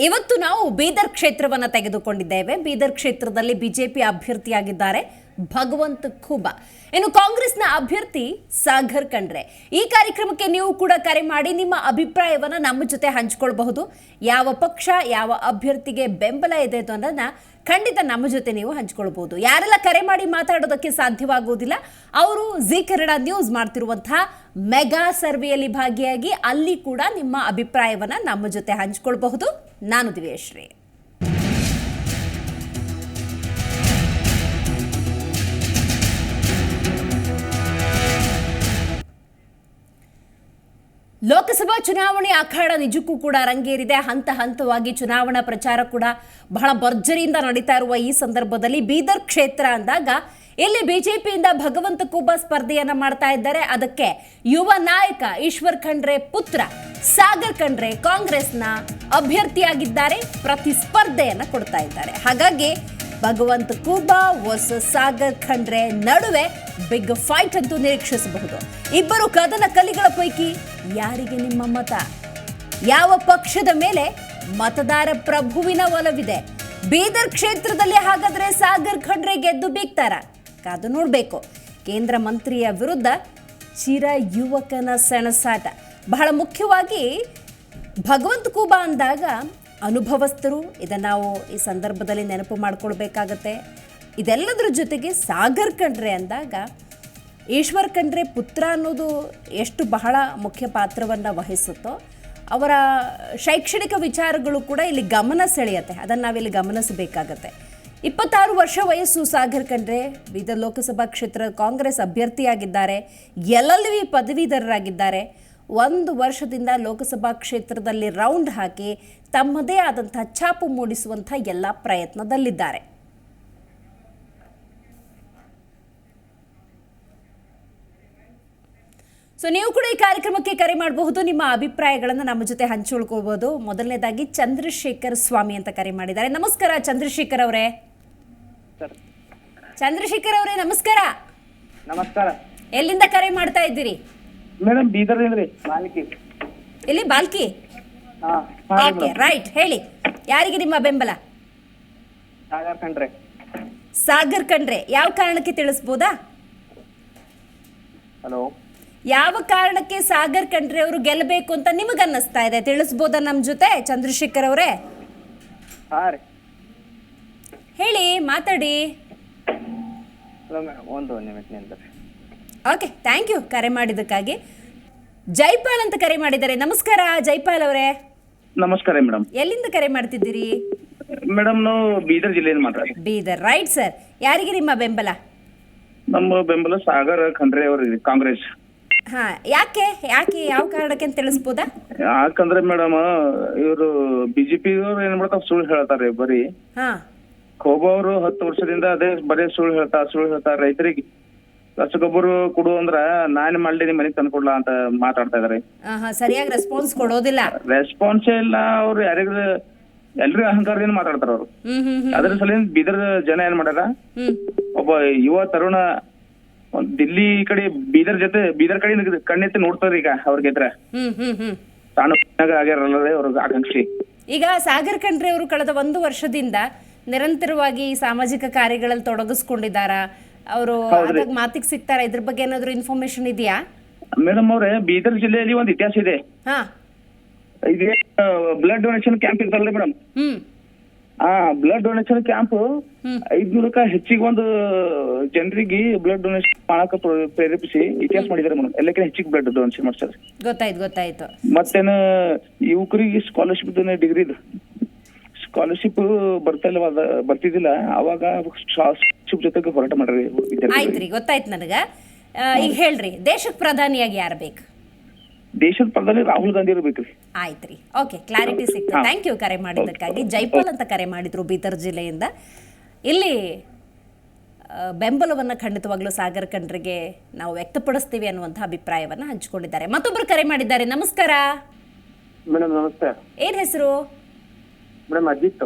ಇವತ್ತು ನಾವು ಬೀದರ್ ಕ್ಷೇತ್ರವನ್ನು ತೆಗೆದುಕೊಂಡಿದ್ದೇವೆ. ಬೀದರ್ ಕ್ಷೇತ್ರದಲ್ಲಿ ಬಿಜೆಪಿ ಅಭ್ಯರ್ಥಿಯಾಗಿದ್ದಾರೆ ಭಗವಂತ ಖೂಬಾ. ಇನ್ನು ಕಾಂಗ್ರೆಸ್ನ ಅಭ್ಯರ್ಥಿ ಸಾಗರ್ ಖಂಡ್ರೆ. ಈ ಕಾರ್ಯಕ್ರಮಕ್ಕೆ ನೀವು ಕೂಡ ಕರೆ ಮಾಡಿ ನಿಮ್ಮ ಅಭಿಪ್ರಾಯವನ್ನು ನಮ್ಮ ಜೊತೆ ಹಂಚಿಕೊಳ್ಳಬಹುದು. ಯಾವ ಪಕ್ಷ ಯಾವ ಅಭ್ಯರ್ಥಿಗೆ ಬೆಂಬಲ ಇದೆ ಅನ್ನೋದನ್ನ ಖಂಡಿತ ನಮ್ಮ ಜೊತೆ ನೀವು ಹಂಚಿಕೊಳ್ಬಹುದು. ಯಾರೆಲ್ಲ ಕರೆ ಮಾಡಿ ಮಾತಾಡೋದಕ್ಕೆ ಸಾಧ್ಯವಾಗುವುದಿಲ್ಲ ಅವರು ಜಿ ಕನ್ನಡ ನ್ಯೂಸ್ ಮಾಡ್ತಿರುವಂತಹ ಮೆಗಾ ಸರ್ವೆಯಲ್ಲಿ ಭಾಗಿಯಾಗಿ ಅಲ್ಲಿ ಕೂಡ ನಿಮ್ಮ ಅಭಿಪ್ರಾಯವನ್ನ ನಮ್ಮ ಜೊತೆ ಹಂಚಿಕೊಳ್ಬಹುದು. ನಾನು ದಿವ್ಯಶ್ರೀ. ಲೋಕಸಭಾ ಚುನಾವಣೆ ಅಖಾಡ ನಿಜಕ್ಕೂ ಕೂಡ ರಂಗೇರಿದೆ. ಹಂತ ಹಂತವಾಗಿ ಚುನಾವಣಾ ಪ್ರಚಾರ ಕೂಡ ಬಹಳ ಭರ್ಜರಿಯಿಂದ ನಡೀತಾ ಇರುವ ಈ ಸಂದರ್ಭದಲ್ಲಿ ಬೀದರ್ ಕ್ಷೇತ್ರ ಅಂದಾಗ ಇಲ್ಲಿ ಬಿಜೆಪಿಯಿಂದ ಭಗವಂತ ಖೂಬಾ ಸ್ಪರ್ಧೆಯನ್ನ ಮಾಡ್ತಾ ಇದ್ದಾರೆ. ಅದಕ್ಕೆ ಯುವ ನಾಯಕ ಈಶ್ವರ್ ಖಂಡ್ರೆ ಪುತ್ರ ಸಾಗರ್ ಖಂಡ್ರೆ ಕಾಂಗ್ರೆಸ್ನ ಅಭ್ಯರ್ಥಿಯಾಗಿದ್ದಾರೆ, ಪ್ರತಿಸ್ಪರ್ಧೆಯನ್ನ ಕೊಡ್ತಾ ಇದ್ದಾರೆ. ಹಾಗಾಗಿ ಭಗವಂತ ಖೂಬಾ ವರ್ಸಸ್ ಸಾಗರ್ ಖಂಡ್ರೆ ನಡುವೆ ಬಿಗ್ ಫೈಟ್ ಅಂತೂ ನಿರೀಕ್ಷಿಸಬಹುದು. ಇಬ್ಬರು ಕದನ ಕಲಿಗಳ ಪೈಕಿ ಯಾರಿಗೆ ನಿಮ್ಮ ಮತ? ಯಾವ ಪಕ್ಷದ ಮೇಲೆ ಮತದಾರ ಪ್ರಭುವಿನ ಒಲವಿದೆ? ಬೀದರ್ ಕ್ಷೇತ್ರದಲ್ಲಿ ಹಾಗಾದ್ರೆ ಸಾಗರ್ ಖಂಡ್ರೆ ಗೆದ್ದು ಬೀಗ್ತಾರ? ಕಾದು ನೋಡಬೇಕು. ಕೇಂದ್ರ ಮಂತ್ರಿಯ ವಿರುದ್ಧ ಚಿರ ಯುವಕನ ಸೆಣಸಾಟ. ಬಹಳ ಮುಖ್ಯವಾಗಿ ಭಗವಂತ ಖೂಬಾ ಅಂದಾಗ ಅನುಭವಸ್ಥರು, ಇದನ್ನು ನಾವು ಈ ಸಂದರ್ಭದಲ್ಲಿ ನೆನಪು ಮಾಡಿಕೊಳ್ಬೇಕಾಗತ್ತೆ. ಇದೆಲ್ಲದರ ಜೊತೆಗೆ ಸಾಗರ್ ಖಂಡ್ರೆ ಅಂದಾಗ ಈಶ್ವರ್ ಖಂಡ್ರೆ ಪುತ್ರ ಅನ್ನೋದು ಎಷ್ಟು ಬಹಳ ಮುಖ್ಯ ಪಾತ್ರವನ್ನು ವಹಿಸುತ್ತೋ ಅವರ ಶೈಕ್ಷಣಿಕ ವಿಚಾರಗಳು ಕೂಡ ಇಲ್ಲಿ ಗಮನ ಸೆಳೆಯುತ್ತೆ. ಅದನ್ನು ನಾವಿಲ್ಲಿ ಗಮನಿಸಬೇಕಾಗತ್ತೆ. 26 ವರ್ಷ ವಯಸ್ಸು ಸಾಗರ್ ಖಂಡ್ರೆ ಬೀದರ್ ಲೋಕಸಭಾ ಕ್ಷೇತ್ರ ಕಾಂಗ್ರೆಸ್ ಅಭ್ಯರ್ಥಿಯಾಗಿದ್ದಾರೆ. LLB ಪದವೀಧರರಾಗಿದ್ದಾರೆ. 1 ವರ್ಷದಿಂದ ಲೋಕಸಭಾ ಕ್ಷೇತ್ರದಲ್ಲಿ ರೌಂಡ್ ಹಾಕಿ ತಮ್ಮದೇ ಆದಂಥ ಛಾಪು ಮೂಡಿಸುವಂಥ ಎಲ್ಲ ಪ್ರಯತ್ನದಲ್ಲಿದ್ದಾರೆ. ಸೊ ನೀವು ಕೂಡ ಈ ಕಾರ್ಯಕ್ರಮಕ್ಕೆ ಕರೆ ಮಾಡಬಹುದು. ನಿಮ್ಮ ಅಭಿಪ್ರಾಯಗಳನ್ನು ನಮ್ಮ ಜೊತೆ ಹಂಚಿಕೊಳ್ಕೋಬಹುದು. ಮೊದಲನೇದಾಗಿ ಚಂದ್ರಶೇಖರ್ ಸ್ವಾಮಿ ಅಂತ ಕರೆ ಮಾಡಿದ್ದಾರೆ. ನಮಸ್ಕಾರ ಚಂದ್ರಶೇಖರ್ ಅವರೇ. ಚಂದ್ರಶೇಖರ್ ಅವರೇ ನಮಸ್ಕಾರ. ನಮಸ್ಕಾರ. ಎಲ್ಲಿಂದ ಕರೆ ಮಾಡ್ತಾ ಇದ್ದೀರಿ? ಮೇಡಮ್ ಬೀದರ್ ಬಾಲ್ಕಿ. ಎಲ್ಲಿ ಬಾಲ್ಕಿ? Okay right. ಹೇಳಿ, ಯಾರಿಗೆ ನಿಮ್ಮ ಬೆಂಬಲ? ಸಾಗರ್ ಖಂಡ್ರೆ. ಸಾಗರ್ ಖಂಡ್ರೆ ಯಾವ ಕಾರಣಕ್ಕೆ ತಿಳಿಸ್ಬೋದಾ? ಹಲೋ. ಯಾವ ಕಾರಣಕ್ಕೆ ಸಾಗರ್ ಖಂಡ್ರೆ ಅವರು ಗೆಲ್ಲಬೇಕು ಅಂತ ನಿಮಗನ್ನಿಸ್ತಾ ಇದೆ? ತಿಳಿಸ್ಬೋದಾ ನಮ್ಮ ಜೊತೆ ಚಂದ್ರಶೇಖರ್ ಅವರೇ? ಹಾಂ ರೀ, ಹೇಳಿ, ಮಾತಾಡಿ. ಒಂದು ನಿಮಿಷ. ಓಕೆ, ಥ್ಯಾಂಕ್ ಯು ಕರೆ ಮಾಡಿದ್ದಕ್ಕಾಗಿ. ಜೈಪಾಲ್ ಅಂತ ಕರೆ ಮಾಡಿದ್ದಾರೆ. ನಮಸ್ಕಾರ ಜೈಪಾಲ್ ಅವರೇ. ನಮಸ್ಕಾರ ಮೇಡಮ್. ಎಲ್ಲಿಂದ ಕರೆ ಮಾಡ್ತಿದ್ದೀರಿ? ಮೇಡಮ್ ನಾವು ಬೀದರ್ ಜಿಲ್ಲೆಯಿಂದ ಮಾತಾಡಿ. Bidar right sir. ಯಾರಿಗೆ ನಿಮ್ಮ ಬೆಂಬಲ? ನಮ್ಮ ಬೆಂಬಲ ಸಾಗರ್ ಖಂಡ್ರೆ ಅವರು, ಕಾಂಗ್ರೆಸ್. ಹಾ, ಯಾಕೆ ಯಾಕೆ ಯಾವ ಕಾರಣಕ್ಕೆ ಅಂತ ತಿಳಿಸ್ಬೋದಾ? ಯಾಕಂದ್ರೆ ಮೇಡಮ್ ಇವರು ಬಿಜೆಪಿ ಅವರು ಏನ್ ಮಾಡ್ತಾರ, ಸುಳ್ಳು ಹೇಳ್ತಾರೆ ಬರೀ. ಹಾ, ಖೋಬಾ ಅವರು 10 ವರ್ಷದಿಂದ ಅದೇ ಬರೀ ಸುಳ್ಳು ಹೇಳ್ತಾರ. ರೈತರಿಗೆ ರಸಗೊಬ್ಬರ ಕೊಡು ಅಂದ್ರ ನಾನ್ ಮಾಡ್ಲಿ ನಿಮ್ ಮನೆಗ್ ತಂದ್ಕೊಡ್ಲಾ ಅಂತ ಮಾತಾಡ್ತಾ ಇದಾರೆ. ಸರಿಯಾಗಿ ರೆಸ್ಪಾನ್ಸ್ ಕೊಡೋದಿಲ್ಲ. ರೆಸ್ಪಾನ್ಸೇ ಇಲ್ಲ. ಅವ್ರು ಯಾರಿಗ ಎಲ್ರಿಗೂ ಅಹಂಕಾರದಿಂದ ಮಾತಾಡ್ತಾರ ಅವ್ರು. ಅದ್ರ ಸಲ ಬೀದರ್ ಜನ ಏನ್ ಮಾಡ್ಯಾರ, ಒಬ್ಬ ಯುವ ತರುಣ ದಿಲ್ಲಿ ಕಡೆ ಬೀದರ್ ಕಡೆ ಕಣ್ಣೆತ್ತಿ ನೋಡ್ತಾರ. ಈಗ ಅವ್ರಿಗೆದ್ರ ತಾನು ಆಗ್ಯಾರಲ್ಲ ಅವ್ರ ಆಕಾಂಕ್ಷಿ. ಈಗ ಸಾಗರ್ ಖಂಡ್ರೆ ಅವರು ಕಳೆದ 1 ವರ್ಷದಿಂದ ನಿರಂತರವಾಗಿ ಸಾಮಾಜಿಕ ಕಾರ್ಯಗಳಲ್ಲಿ ತೊಡಗಿಸ್ಕೊಂಡಿದ್ದಾರ. ಅವರು ಮಾತಿಗೆ ಸಿಗ್ತಾರ. ಇದ್ರ ಬಗ್ಗೆ ಏನಾದ್ರು ಇನ್ಫಾರ್ಮೇಶನ್ ಇದೆಯಾ? ಮೇಡಮ್ ಅವ್ರೆ, ಬೀದರ್ ಜಿಲ್ಲೆಯಲ್ಲಿ ಒಂದು ಇತಿಹಾಸ ಇದೆ. ಇದೇ ಬ್ಲಡ್ ಡೊನೇಷನ್ ಕ್ಯಾಂಪ್ ಇರ್ತಲ್ರಿ ಮೇಡಮ್. ಬ್ಲಡ್ ಡೊನೇಷನ್ ಕ್ಯಾಂಪ್ 500ಕ್ಕ ಹೆಚ್ಚಿಗೆ ಒಂದು ಜನರಿಗೆ ಬ್ಲಡ್ ಡೊನೇಷನ್ ಮಾಡಕ ಪ್ರೇರೇಪಿಸಿ ಇತಿಹಾಸ ಮಾಡಿದಾರೆ ಮೇಡಮ್. ಎಲ್ಲಕ್ಕಿಂತ ಹೆಚ್ಚಿಗೆ ಬ್ಲಡ್ ಡೊನೇಷನ್ ಮಾಡ್ತಾರೆ. ಗೊತ್ತಾಯ್ತು. ಮತ್ತೇನು ಯುವಕರಿಗೆ ಸ್ಕಾಲರ್ಶಿಪ್ ಡಿಗ್ರಿ ಸ್ಕಾಲರ್ಶಿಪ್ ಬರ್ತಿದ್ದಿಲ್ಲ, ಅವಾಗ ಸ್ಕಾಲರ್ಶಿಪ್ ಜೊತೆಗೆ ಹೋರಾಟ ಮಾಡ್ರಿ. ಆಯ್ತ್ರಿ, ಗೊತ್ತಾಯ್ತು ನನಗ. ಈಗ ಹೇಳ್ರಿ, ದೇಶದ ಪ್ರಧಾನಿಯಾಗಿ ಯಾರು ಬೇಕು? ದೇಶದ ಪ್ರಧಾನಿ ರಾಹುಲ್ ಗಾಂಧಿ ಇರ್ಬೇಕ್ರಿ. ಆಯ್ತ್ರಿ, ಓಕೆ, ಕ್ಲಾರಿಟಿ ಸಿಕ್ತು. ಥ್ಯಾಂಕ್ ಯು ಕರೆ ಮಾಡಿದ್ದಕ್ಕಾಗಿ. ಜೈಪಾಲ್ ಅಂತ ಕರೆ ಮಾಡಿದ್ರು ಬೀದರ್ ಜಿಲ್ಲೆಯಿಂದ. ಇಲ್ಲಿ ಬೆಂಬಲವನ್ನು ಖಂಡಿತವಾಗ್ಲೂ ಸಾಗರ್ ಖಂಡ್ರೆಗೆ ನಾವು ವ್ಯಕ್ತಪಡಿಸ್ತೀವಿ ಅನ್ನುವಂಥ ಅಭಿಪ್ರಾಯವನ್ನು ಹಂಚಿಕೊಂಡಿದ್ದಾರೆ. ಮತ್ತೊಬ್ಬರು ಕರೆ ಮಾಡಿದ್ದಾರೆ. ನಮಸ್ಕಾರ ಮೇಡಮ್. ನಮಸ್ತೆ. ಏನ್ ಹೆಸರು? ಮೇಡಮ್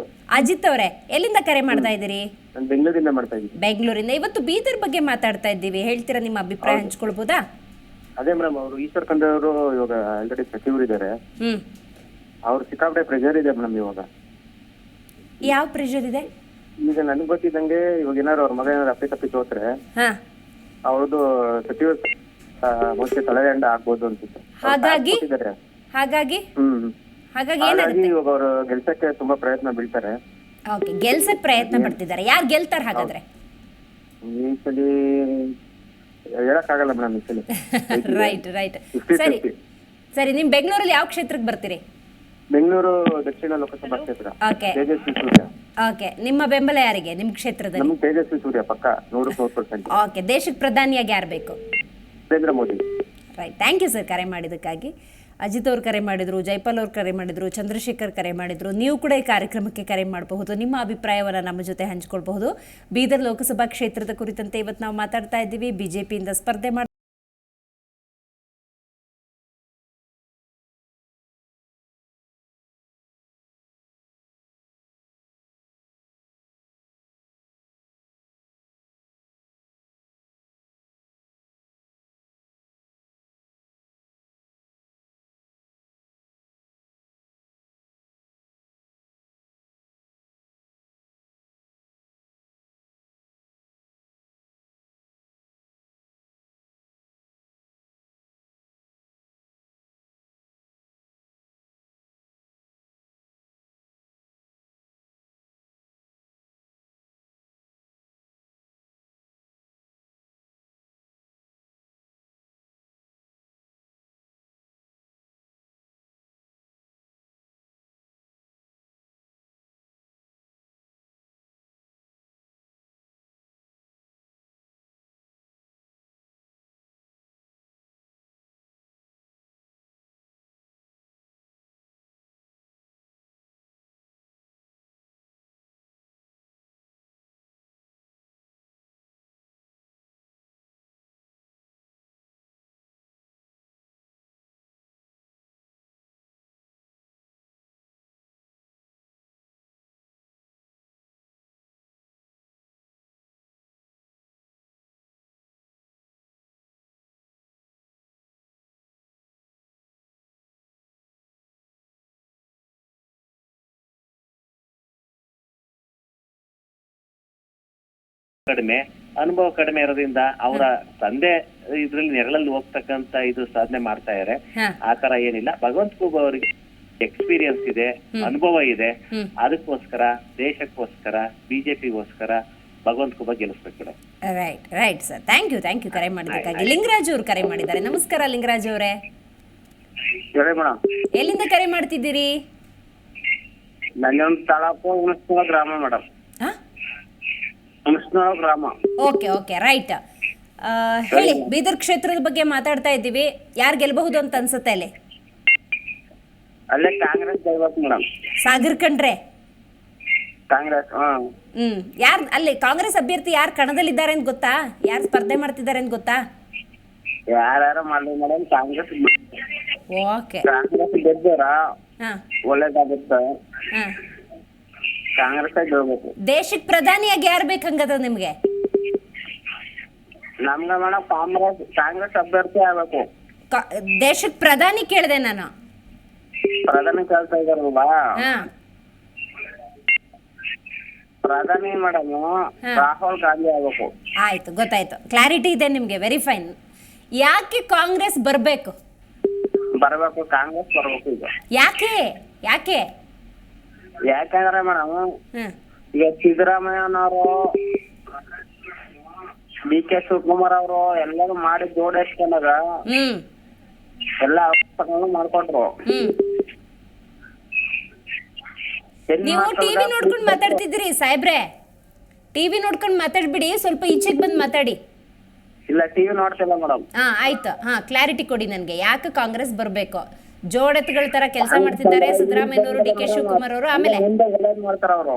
ಅಜಿತ್ ಅವರೇ, ಎಲ್ಲಿಂದ ಕರೆ ಮಾಡ್ತಾ ಇದ್ದೀರಿ? ಬೆಂಗಳೂರಿಂದ ಮಾಡ್ತಾ ಇದ್ದೀನಿ. ಬೆಂಗಳೂರಿಂದ. ಇವತ್ತು ಬೀದರ್ ಬಗ್ಗೆ ಮಾತಾಡ್ತಾ ಇದ್ದೀವಿ. ಹೇಳ್ತೀರಾ, ನಿಮ್ಮ ಅಭಿಪ್ರಾಯ ಹಂಚ್ಕೊಳ್ಬೋದಾ? ಅದೇ ಮೇಡಮ್, ಅವರು ಈಶ್ವರ್ ಖಂಡ್ರೆ ಅವರು ಇವಾಗ ಆಲ್ರೆಡಿ ಸಚಿವರು ಇದ್ದಾರೆ. ಅವ್ರು ಸಿಕ್ಕಾಪಟ್ಟೆ ಪ್ರೆಷರ್ ಇದೆ ಮೇಡಮ್ ಇವಾಗ. ಯಾವ ಪ್ರೆಷರ್ ಇದೆ? ಈಗ ನನ್ಗೆ ಗೊತ್ತಿದ್ದಂಗೆ ಇವಾಗ ಏನಾದ್ರು ಅವ್ರ ಮಗ ಏನಾದ್ರು ಅಪ್ಪಿ ತೋತ್ರೆ ಹಾ, ಅವ್ರದ್ದು ಸಚಿವ ಮುಂಚೆ ತಲೆದಂಡ ಆಗ್ಬೋದು ಅನ್ಸುತ್ತೆ. ಹಾಗಾಗಿ ಕೊಟ್ಟಿದ್ದಾರೆ. ಹಾಗಾಗಿ ಹ್ಮ್ ಹಾಗಾಗಿ ಹಾಗಾಗಿ ಏನಾಗುತ್ತೆ? ಇವಾಗ ಅವರು ಗೆಲ್ಸಕ್ಕೆ ತುಂಬಾ ಪ್ರಯತ್ನ ಬೀಳ್ತಾರೆ. ಓಕೆ, ಗೆಲ್ಸಕ್ ಪ್ರಯತ್ನ ಪಡ್ತಿದ್ದಾರೆ. ಯಾರು ಗೆಲ್ತಾರೆ ಹಾಗಾದ್ರೆ? ಈ ಸಲ ಹೇಳಕ್ಕಾಗಲ್ಲ ಮೇಡಮ್, ಈ ಸಲ ರೈಟ್ ರೈಟ್ 50-50. ಸರಿ ಸರಿ, ನಿಮ್ ಬೆಂಗಳೂರಲ್ಲಿ ಯಾವ ಕ್ಷೇತ್ರಕ್ಕೆ ಬರ್ತೀರಿ? ಬೆಂಗಳೂರು ದಕ್ಷಿಣ ಲೋಕಸಭಾ ಕ್ಷೇತ್ರ. ಓಕೆ ತೇಜಸ್ವಿ ಸೂರ್ಯ. ಓಕೆ, ನಿಮ್ಮ ಬೆಂಬಲ ಯಾರಿಗೆ ನಿಮ್ ಕ್ಷೇತ್ರದಲ್ಲಿ? ನಮ್ಗೆ ತೇಜಸ್ವಿ ಸೂರ್ಯ ಪಕ್ಕ 100%. ಓಕೆ, ದೇಶಕ್ಕೆ ಪ್ರಧಾನಿಯಾಗಿ ಯಾರು ಬೇಕು? Narendra Modi. Right, thank you sir ಕರೆ ಮಾಡಿದ್ದಕ್ಕಾಗಿ. ಅಜಿತ್ ಅವ್ರು ಕರೆ ಮಾಡಿದ್ರು, ಜೈಪಾಲ್ ಅವ್ರು ಕರೆ ಮಾಡಿದ್ರು, ಚಂದ್ರಶೇಖರ್ ಕರೆ ಮಾಡಿದ್ರು. ನೀವು ಕೂಡ ಈ ಕಾರ್ಯಕ್ರಮಕ್ಕೆ ಕರೆ ಮಾಡಬಹುದು, ನಿಮ್ಮ ಅಭಿಪ್ರಾಯವನ್ನು ನಮ್ಮ ಜೊತೆ ಹಂಚಿಕೊಳ್ಬಹುದು. ಬೀದರ್ ಲೋಕಸಭಾ ಕ್ಷೇತ್ರದ ಕುರಿತಂತೆ ಇವತ್ತು ನಾವು ಮಾತಾಡ್ತಾ ಇದ್ದೀವಿ. ಬಿಜೆಪಿಯಿಂದ ಸ್ಪರ್ಧೆ ಮಾಡಿ ಕಡಿಮೆ ಅನುಭವ ಕಡಿಮೆ ಇರೋದ್ರಿಂದ ಅವರ ತಂದೆ ಇದ್ರಲ್ಲಿ ನೆರಳಲ್ಲಿ ಹೋಗ್ತಕ್ಕಂತ ಇದು ಸಾಧನೆ ಮಾಡ್ತಾ ಇದಾರೆ. ಆ ತರ ಏನಿಲ್ಲ. ಭಗವಂತ ಖೂಬ್ ಅವರಿಗೆ ಎಕ್ಸ್ಪೀರಿಯನ್ಸ್ ಇದೆ, ಅನುಭವ ಇದೆ. ಅದಕ್ಕೋಸ್ಕರ ದೇಶಕ್ಕೋಸ್ಕರ ಬಿಜೆಪಿಗೋಸ್ಕರ ಭಗವಂತ ಖೂಬ ಗೆಲ್ಲಿಸ್ಬೇಕು madam. Right right sir, thank you ಕರೆ ಮಾಡಿದ್ದಕ್ಕಾಗಿ. ಲಿಂಗರಾಜ್ ಅವರು ಕರೆ ಮಾಡಿದ್ದಾರೆ. ನಮಸ್ಕಾರ ಲಿಂಗರಾಜ್ ಅವರೇ, ಹೇಳಿ ಮೇಡಮ್. ಎಲ್ಲಿಂದ ಕರೆ ಮಾಡ್ತಿದ್ದೀರಿ? ನನ್ನೊಂದು ತಾಲೂಕು ಹುಣಸ್ನೂರ ಗ್ರಾಮ ಮೇಡಮ್. ಹುಣಸ್ನೂರ ಗ್ರಾಮ. Okay okay, right. ಹೇಳಿ, ಬೀದರ್ ಕ್ಷೇತ್ರದ ಬಗ್ಗೆ ಮಾತಾಡ್ತಾ ಇದ್ದೀವಿ. ಯಾರು ಗೆಲ್ಬಹುದು ಅಂತ ಅನ್ಸುತ್ತೆ ಅಲ್ಲಿ? ಅಲ್ಲೇ ಕಾಂಗ್ರೆಸ್ ಗೆಲ್ಬೇಕು ಮೇಡಮ್. ಸಾಗರ್ ಕಂಡ್ರೆ ಕಾಂಗ್ರೆಸ್. ಯಾರು ಅಲ್ಲಿ ಕಾಂಗ್ರೆಸ್ ಅಭ್ಯರ್ಥಿ ಯಾರು ಕಣದಲ್ಲಿದ್ದಾರೆ ಅಂತ ಗೊತ್ತಾ? ಯಾರು ಸ್ಪರ್ಧೆ ಮಾಡ್ತಿದ್ದಾರೆ ಅಂತ ಗೊತ್ತಾ? ಯಾರು ಮಾಡಲಿ ಮೇಡಮ್, ಕಾಂಗ್ರೆಸ್. ಓಕೆ, ಕಾಂಗ್ರೆಸ್ ಗೆದ್ದಾರ ಹಾ ಒಳ್ಳೇದಾಗುತ್ತೆ. ಹಾ, ಕಾಂಗ್ರೆಸ್ ಗೆಲ್ಬೇಕು. ದೇಶಕ್ಕೆ ಪ್ರಧಾನಿಯಾಗಿ ಯಾರು ಬೇಕಂಗದ ನಿಮ್ಗೆ? ನಮ್ಗೆ ಮೇಡಮ್ ಕಾಂಗ್ರೆಸ್ ಅಭ್ಯರ್ಥಿ ಆಗ್ಬೇಕು. ದೇಶಕ್ಕೆ ಪ್ರಧಾನಿ ಕೇಳಿದೆ ನಾನು. ಪ್ರಧಾನಿ ಕೇಳ್ತಾ ಇದಾರಲ್ವಾ, ಹಾ, ಪ್ರಧಾನಿ ಮೇಡಮ್ ರಾಹುಲ್ ಗಾಂಧಿ ಆಗ್ಬೇಕು. ಆಯ್ತು, ಗೊತ್ತಾಯ್ತು, ಕ್ಲಾರಿಟಿ ಇದೆ ನಿಮ್ಗೆ. Very fine. ಯಾಕೆ ಕಾಂಗ್ರೆಸ್ ಬರ್ಬೇಕು? ಬರ್ಬೇಕು, ಕಾಂಗ್ರೆಸ್ ಬರ್ಬೇಕು. ಈಗ ಯಾಕೆ ಯಾಕೆ ಯಾಕಂದ್ರೆ ಮೇಡಮ್, ಹ್ಮ್ ಈಗ ಸಿದ್ದರಾಮಯ್ಯನವರು, ಡಿ ಕೆ ಶಿವಕುಮಾರ್ ಅವರು ಎಲ್ಲರೂ ಮಾಡಿ ಜೋಡಿಸ್ಕೊಂಡಾಗ ಹ್ಮ್ ಎಲ್ಲ ಅವಸ್ಥೆಗಳನ್ನು ಮಾಡ್ಕೊಂಡ್ರು. ಹ್ಮ್ ನೀವು ಟಿವಿ ನೋಡ್ಕೊಂಡು ಮಾತಾಡ್ತಿದ್ದೀರಿ ಸಾಹೇಬ್ರೆ. ಟಿವಿ ನೋಡ್ಕೊಂಡು ಮಾತಾಡ್ಬಿಡಿ, ಸ್ವಲ್ಪ ಈಚೆಗೆ ಬಂದು ಮಾತಾಡಿ. ಇಲ್ಲ, ಟಿವಿ ನೋಡ್ತಿಲ್ಲ ಮೇಡಮ್. ಆಯ್ತು, ಕ್ಲಾರಿಟಿ ಕೊಡಿ ನನಗೆ. ಯಾಕೆ ಕಾಂಗ್ರೆಸ್ ಬರಬೇಕು? ಜೋಡೆತ್ಗಳ ತರ ಕೆಲಸ ಮಾಡ್ತಿದ್ದಾರೆ ಸಿದ್ದರಾಮಯ್ಯನವರು, ಡಿ ಕೆ ಶಿವಕುಮಾರ್ ಅವರು. ಆಮೇಲೆ ಒಳ್ಳೇದ್ ಮಾಡ್ತಾರ ಅವರು.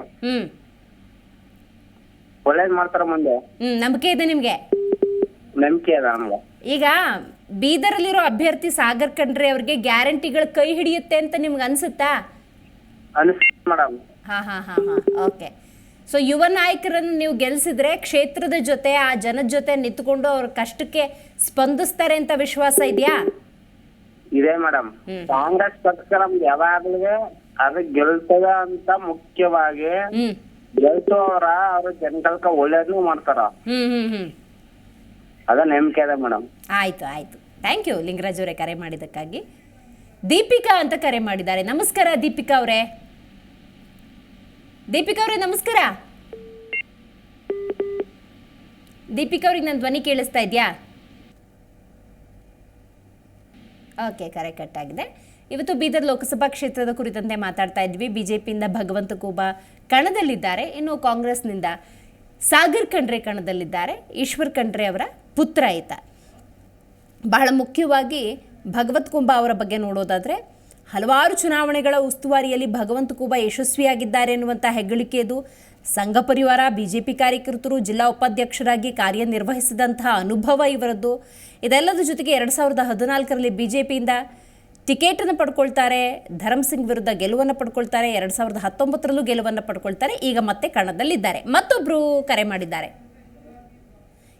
ಒಳ್ಳೇದ್ ಮಾಡ್ತಾರ ಮುಂದೆ. ನಂಬಿಕೆ ಇದೆ ನಿಮ್ಗೆ? ನಂಬಿಕೆ ಅದ ನಮ್ಗೆ. ಈಗ ಬೀದರಲ್ಲಿರೋ ಅಭ್ಯರ್ಥಿ ಸಾಗರ್ ಖಂಡ್ರೆ ಅವ್ರಿಗೆ ಗ್ಯಾರಂಟಿಗಳು ಕೈ ಹಿಡಿಯುತ್ತೆ ಅಂತ ನಿಮ್ಗೆ ಅನ್ಸುತ್ತಾ? ಅನಿಸುತ್ತೆ ಮೇಡಮ್. ಹಾ, ಓಕೆ. ಸೊ ಯುವ ನಾಯಕರನ್ನು ನೀವು ಗೆಲ್ಸಿದ್ರೆ ಕ್ಷೇತ್ರದ ಜೊತೆ, ಆ ಜನದ ಜೊತೆ ನಿಂತ್ಕೊಂಡು ಅವ್ರ ಕಷ್ಟಕ್ಕೆ ಸ್ಪಂದಿಸ್ತಾರೆ ಅಂತ ವಿಶ್ವಾಸ ಇದೆಯಾ? ಇದೆ ಮೇಡಮ್. ಕಾಂಗ್ರೆಸ್ ಪಕ್ಷ ನಮ್ಗೆ ಯಾವಾಗ್ಲೂ ಅದು ಗೆಲ್ತದ ಅಂತ ಮುಖ್ಯವಾಗಿ ಹ್ಮ್ ಗೆಲ್ತವ್ರ ಅವ್ರ ಜನಗಳ್ಕ ಒಳ್ಳೇದ್ನು ಮಾಡ್ತಾರ, ಹ್ಮ್ ಹ್ಮ್ ಹ್ಮ್ ಅದ ನಂಬಿಕೆ ಅದ ಮೇಡಮ್. ಆಯ್ತು ಆಯ್ತು, ಥ್ಯಾಂಕ್ ಯು ಲಿಂಗರಾಜ್ ಅವರೇ ಕರೆ ಮಾಡಿದ್ದಕ್ಕಾಗಿ. ದೀಪಿಕಾ ಅಂತ ಕರೆ ಮಾಡಿದ್ದಾರೆ. ನಮಸ್ಕಾರ ದೀಪಿಕಾ ಅವರೇ. ದೀಪಿಕಾ ಅವರೇ ನಮಸ್ಕಾರ. ದೀಪಿಕಾ ಅವ್ರಿಗೆ ನನ್ನ ಧ್ವನಿ ಕೇಳಿಸ್ತಾ ಇದೆಯಾ? ಓಕೆ, ಕರೆ ಕಟ್ ಆಗಿದೆ. ಇವತ್ತು ಬೀದರ್ ಲೋಕಸಭಾ ಕ್ಷೇತ್ರದ ಕುರಿತಂತೆ ಮಾತಾಡ್ತಾ ಇದ್ವಿ. ಬಿಜೆಪಿಯಿಂದ ಭಗವಂತ ಖೂಬಾ ಕಣದಲ್ಲಿದ್ದಾರೆ, ಇನ್ನು ಕಾಂಗ್ರೆಸ್ನಿಂದ ಸಾಗರ್ ಖಂಡ್ರೆ ಕಣದಲ್ಲಿದ್ದಾರೆ. ಈಶ್ವರ್ ಖಂಡ್ರೆ ಅವರ ಪುತ್ರ ಈತ. ಬಹಳ ಮುಖ್ಯವಾಗಿ ಭಗವಂತ ಖೂಬಾ ಅವರ ಬಗ್ಗೆ ನೋಡೋದಾದರೆ, ಹಲವಾರು ಚುನಾವಣೆಗಳ ಉಸ್ತುವಾರಿಯಲ್ಲಿ ಭಗವಂತ ಖೂಬಾ ಯಶಸ್ವಿಯಾಗಿದ್ದಾರೆ ಎನ್ನುವಂಥ ಹೆಗ್ಗಳಿಕೆಯದು. ಸಂಘ ಪರಿವಾರ, ಬಿಜೆಪಿ ಕಾರ್ಯಕರ್ತರು, ಜಿಲ್ಲಾ ಉಪಾಧ್ಯಕ್ಷರಾಗಿ ಕಾರ್ಯನಿರ್ವಹಿಸಿದಂತಹ ಅನುಭವ ಇವರದ್ದು. ಇದೆಲ್ಲದರ ಜೊತೆಗೆ 2014ರಲ್ಲಿ ಬಿಜೆಪಿಯಿಂದ ಟಿಕೆಟನ್ನು ಪಡ್ಕೊಳ್ತಾರೆ, ಧರ್ಮ್ ಸಿಂಗ್ ವಿರುದ್ಧ ಗೆಲುವನ್ನು ಪಡ್ಕೊಳ್ತಾರೆ, 2019ರಲ್ಲೂ ಗೆಲುವನ್ನು ಪಡ್ಕೊಳ್ತಾರೆ, ಈಗ ಮತ್ತೆ ಕಣದಲ್ಲಿದ್ದಾರೆ. ಮತ್ತೊಬ್ಬರು ಕರೆ ಮಾಡಿದ್ದಾರೆ,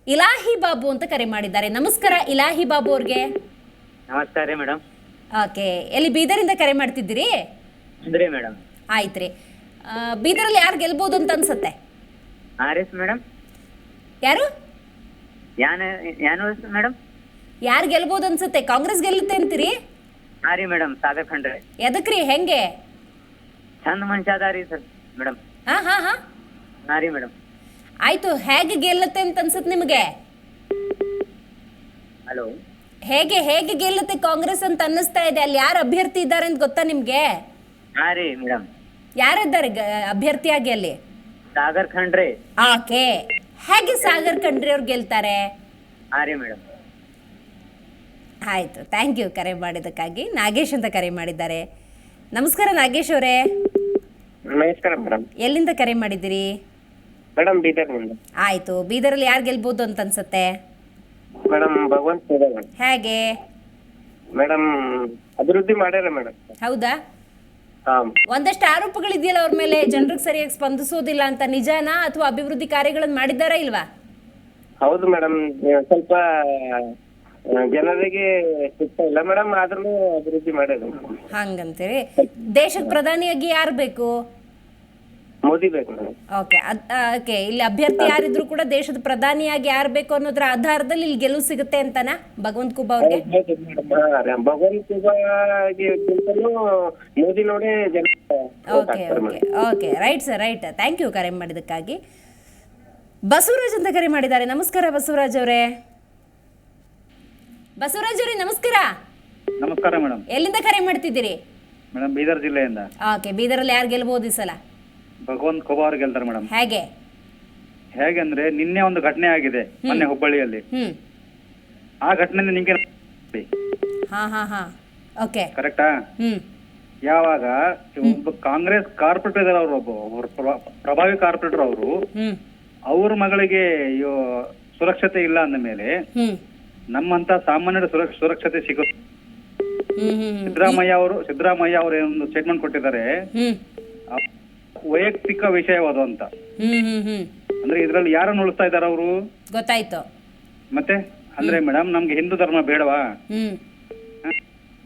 ಇಲಾಹಿ ಬಾಬು ಅಂತ ಕರೆ ಮಾಡಿದ್ದಾರೆ. ನಮಸ್ಕಾರ ಇಲಾಹಿ ಬಾಬು ಅವ್ರಿಗೆ. ನಮಸ್ಕಾರ ಮೇಡಮ್. ಓಕೆ, ಎಲ್ಲಿ ಬೀದರಿಂದ ಕರೆ ಮಾಡ್ತಿದ್ದೀರಿ? ಅಂದ್ರೆ ಮೇಡಮ್. ಆಯ್ತು ರೀ. ಬೀದರಲ್ಲಿ ಯಾರು ಗೆಲ್ಬೋದು ಅಂತ ಅನ್ಸುತ್ತೆ? RS madam. ಯಾರು ಯಾನು ಮೇಡಮ್? ಯಾರು ಗೆಲ್ಬೋದು ಅನ್ಸುತ್ತೆ? ಕಾಂಗ್ರೆಸ್ ಗೆಲ್ಲುತ್ತೆ ಅಂತೀರಿ? ಹಾ ರೀ ಮೇಡಮ್, ಸಾಗರ್ ಖಂಡ್ರೆ. ಎದಕ್ರಿ, ಹೆಂಗೆ? ಚಂದ ಮನುಷ್ಯ ಅದ ರೀ ಸರ್ ಮೇಡಮ್. ಹಾ ಹಾ ಹಾ ಹಾ ರೀ ಮೇಡಮ್. ಆಯ್ತು, ಹೇಗೆ ಗೆಲ್ಲುತ್ತೆ ಅಂತ ಅನ್ಸುತ್ತೆ ನಿಮಗೆ? ಹಲೋ. ಹೇಗೆ ಗೆಲ್ಲುತ್ತೆ ಕಾಂಗ್ರೆಸ್ ಅಂತ ಅನ್ನಿಸ್ತಾ ಇದೆ? ಅಲ್ಲಿ ಯಾರು ಅಭ್ಯರ್ಥಿ ಇದ್ದಾರೆ ಅಂತ ಗೊತ್ತಾ ನಿಮ್ಗೆ? ಹಾ ರೀ ಮೇಡಮ್. ಯಾರಿದ್ದಾರೆ ಅಭ್ಯರ್ಥಿಯಾಗಿ ಅಲ್ಲಿ? ಸಾಗರ್ ಖಂಡ್ರೆ. ಓಕೆ, ಹೇಗೆ ಸಾಗರ್ ಖಂಡ್ರೆ ಅವ್ರು ಗೆಲ್ತಾರೆ? ಹಾ ರೀ ಮೇಡಮ್. ಆಯ್ತು, ಥ್ಯಾಂಕ್ ಯು ಕರೆ ಮಾಡಿದ್ದಕ್ಕಾಗಿ. ನಾಗೇಶ್ ಅಂತ ಕರೆ ಮಾಡಿದ್ದಾರೆ. ನಮಸ್ಕಾರ ನಾಗೇಶ್ ಅವರೇ. ನಮಸ್ಕಾರ ಮೇಡಮ್. ಎಲ್ಲಿಂದ ಕರೆ ಮಾಡಿದ್ದೀರಿ? ಮೇಡಮ್ ಬೀದರ್ ನಿಂದ. ಆಯ್ತು, ಬೀದರಲ್ಲಿ ಯಾರು ಗೆಲ್ಬೋದು ಅಂತ ಅನ್ಸುತ್ತೆ? ಮೇಡಮ್ ಭಗವಂತ ಖೂಬಾ ಹೇಗೆ? ಮೇಡಮ್ ಅಭಿವೃದ್ಧಿ ಮಾಡ್ಯಾರ ಮೇಡಮ್. ಹೌದಾ? ಹಾ. ಒಂದಷ್ಟು ಆರೋಪಗಳಿದೆಯಲ್ಲ ಅವ್ರ ಮೇಲೆ, ಜನರಿಗೆ ಸರಿಯಾಗಿ ಸ್ಪಂದಿಸೋದಿಲ್ಲ ಅಂತ. ನಿಜಾನಾ ಅಥವಾ ಅಭಿವೃದ್ಧಿ ಕಾರ್ಯಗಳನ್ನು ಮಾಡಿದ್ದಾರಾ ಇಲ್ವಾ? ಹೌದು ಮೇಡಮ್, ಸ್ವಲ್ಪ ಜನರಿಗೆ ಸಿಗ್ತ ಇಲ್ಲ ಮೇಡಮ್, ಆದ್ರೂ ಅಭಿವೃದ್ಧಿ ಮಾಡ್ಯಾರ. ಹಂಗಂತೀರಿ. ದೇಶದ ಪ್ರಧಾನಿಯಾಗಿ ಯಾರು ಬೇಕು? ಮೋದಿ ಬೇಕು ಮೇಡಮ್. ಓಕೆ, ಇಲ್ಲಿ ಅಭ್ಯರ್ಥಿ ಯಾರಿದ್ರು ಕೂಡ ದೇಶದ ಪ್ರಧಾನಿಯಾಗಿ ಯಾರು ಬೇಕು ಅನ್ನೋದ್ರ ಆಧಾರದಲ್ಲಿ ಇಲ್ಲಿ ಗೆಲುವು ಸಿಗುತ್ತೆ ಅಂತನಾ ಭಗವಂತ ಖೂಬಾ ಅವ್ರಿಗೆ? ಭಗವಂತ ಖೂಬಾಗಿಂತಲೂ ಮೋದಿ ನೋಡಿ ಜನ. Okay, right sir, right. Thank you ಕರೆ ಮಾಡಿದ್ದಕ್ಕಾಗಿ. ಬಸವರಾಜ್ ಅಂತ ಕರೆ ಮಾಡಿದ್ದಾರೆ. ನಮಸ್ಕಾರ ಬಸವರಾಜ್ ಅವರೇ. ಬಸವರಾಜ್ ಅವರೇ ನಮಸ್ಕಾರ. ನಮಸ್ಕಾರ ಮೇಡಮ್. ಎಲ್ಲಿಂದ ಕರೆ ಮಾಡ್ತಿದ್ದೀರಿ? ಮೇಡಮ್ ಬೀದರ್ ಜಿಲ್ಲೆಯಿಂದ. ಓಕೆ, ಬೀದರಲ್ಲಿ ಯಾರು ಗೆಲ್ಬಹುದು ಈ ಸಲ? ಭಗವಂತ ಖೂಬಾ ಅವ್ರು ಗೆಲ್ತಾರೆ ಮೇಡಮ್. ಹೇಗೆ? ಹೇಗಂದ್ರೆ ನಿನ್ನೆ ಒಂದು ಘಟನೆ ಆಗಿದೆ ಮೊನ್ನೆ ಹುಬ್ಬಳ್ಳಿಯಲ್ಲಿ. ಆ ಘಟನೆಯಿಂದ ನಿಮ್ಗೆ ಹಾ ಹಾ ಹಾ ಓಕೆ, ಕರೆಕ್ಟಾ? ಯಾವಾಗ ಒಬ್ಬ ಕಾಂಗ್ರೆಸ್ ಕಾರ್ಪೊರೇಟರ್ ಇದಾರೆ, ಅವರು ಒಬ್ಬ ಪ್ರಭಾವಿ ಕಾರ್ಪೊರೇಟರ್, ಅವರು ಅವ್ರ ಮಗಳಿಗೆ ಸುರಕ್ಷತೆ ಇಲ್ಲ ಅಂದ ಮೇಲೆ ನಮ್ಮಂತ ಸಾಮಾನ್ಯರ ಸುರಕ್ಷತೆ ಸಿಗುತ್ತೆ. ಸಿದ್ದರಾಮಯ್ಯ ಅವರು ಏನೊಂದು ಸ್ಟೇಟ್ಮೆಂಟ್ ಕೊಟ್ಟಿದ್ದಾರೆ, ವೈಯಕ್ತಿಕ ವಿಷಯವಾದ ಅಂತ. ಅಂದ್ರೆ ಇದ್ರಲ್ಲಿ ಯಾರನ್ನು ಉಳಿಸ್ತಾ ಇದಾರೆ ಅವರು? ಗೊತ್ತಾಯ್ತು. ಮತ್ತೆ ಅಂದ್ರೆ ಮೇಡಮ್, ನಮ್ಗೆ ಹಿಂದೂ ಧರ್ಮ ಬೇಡವಾ?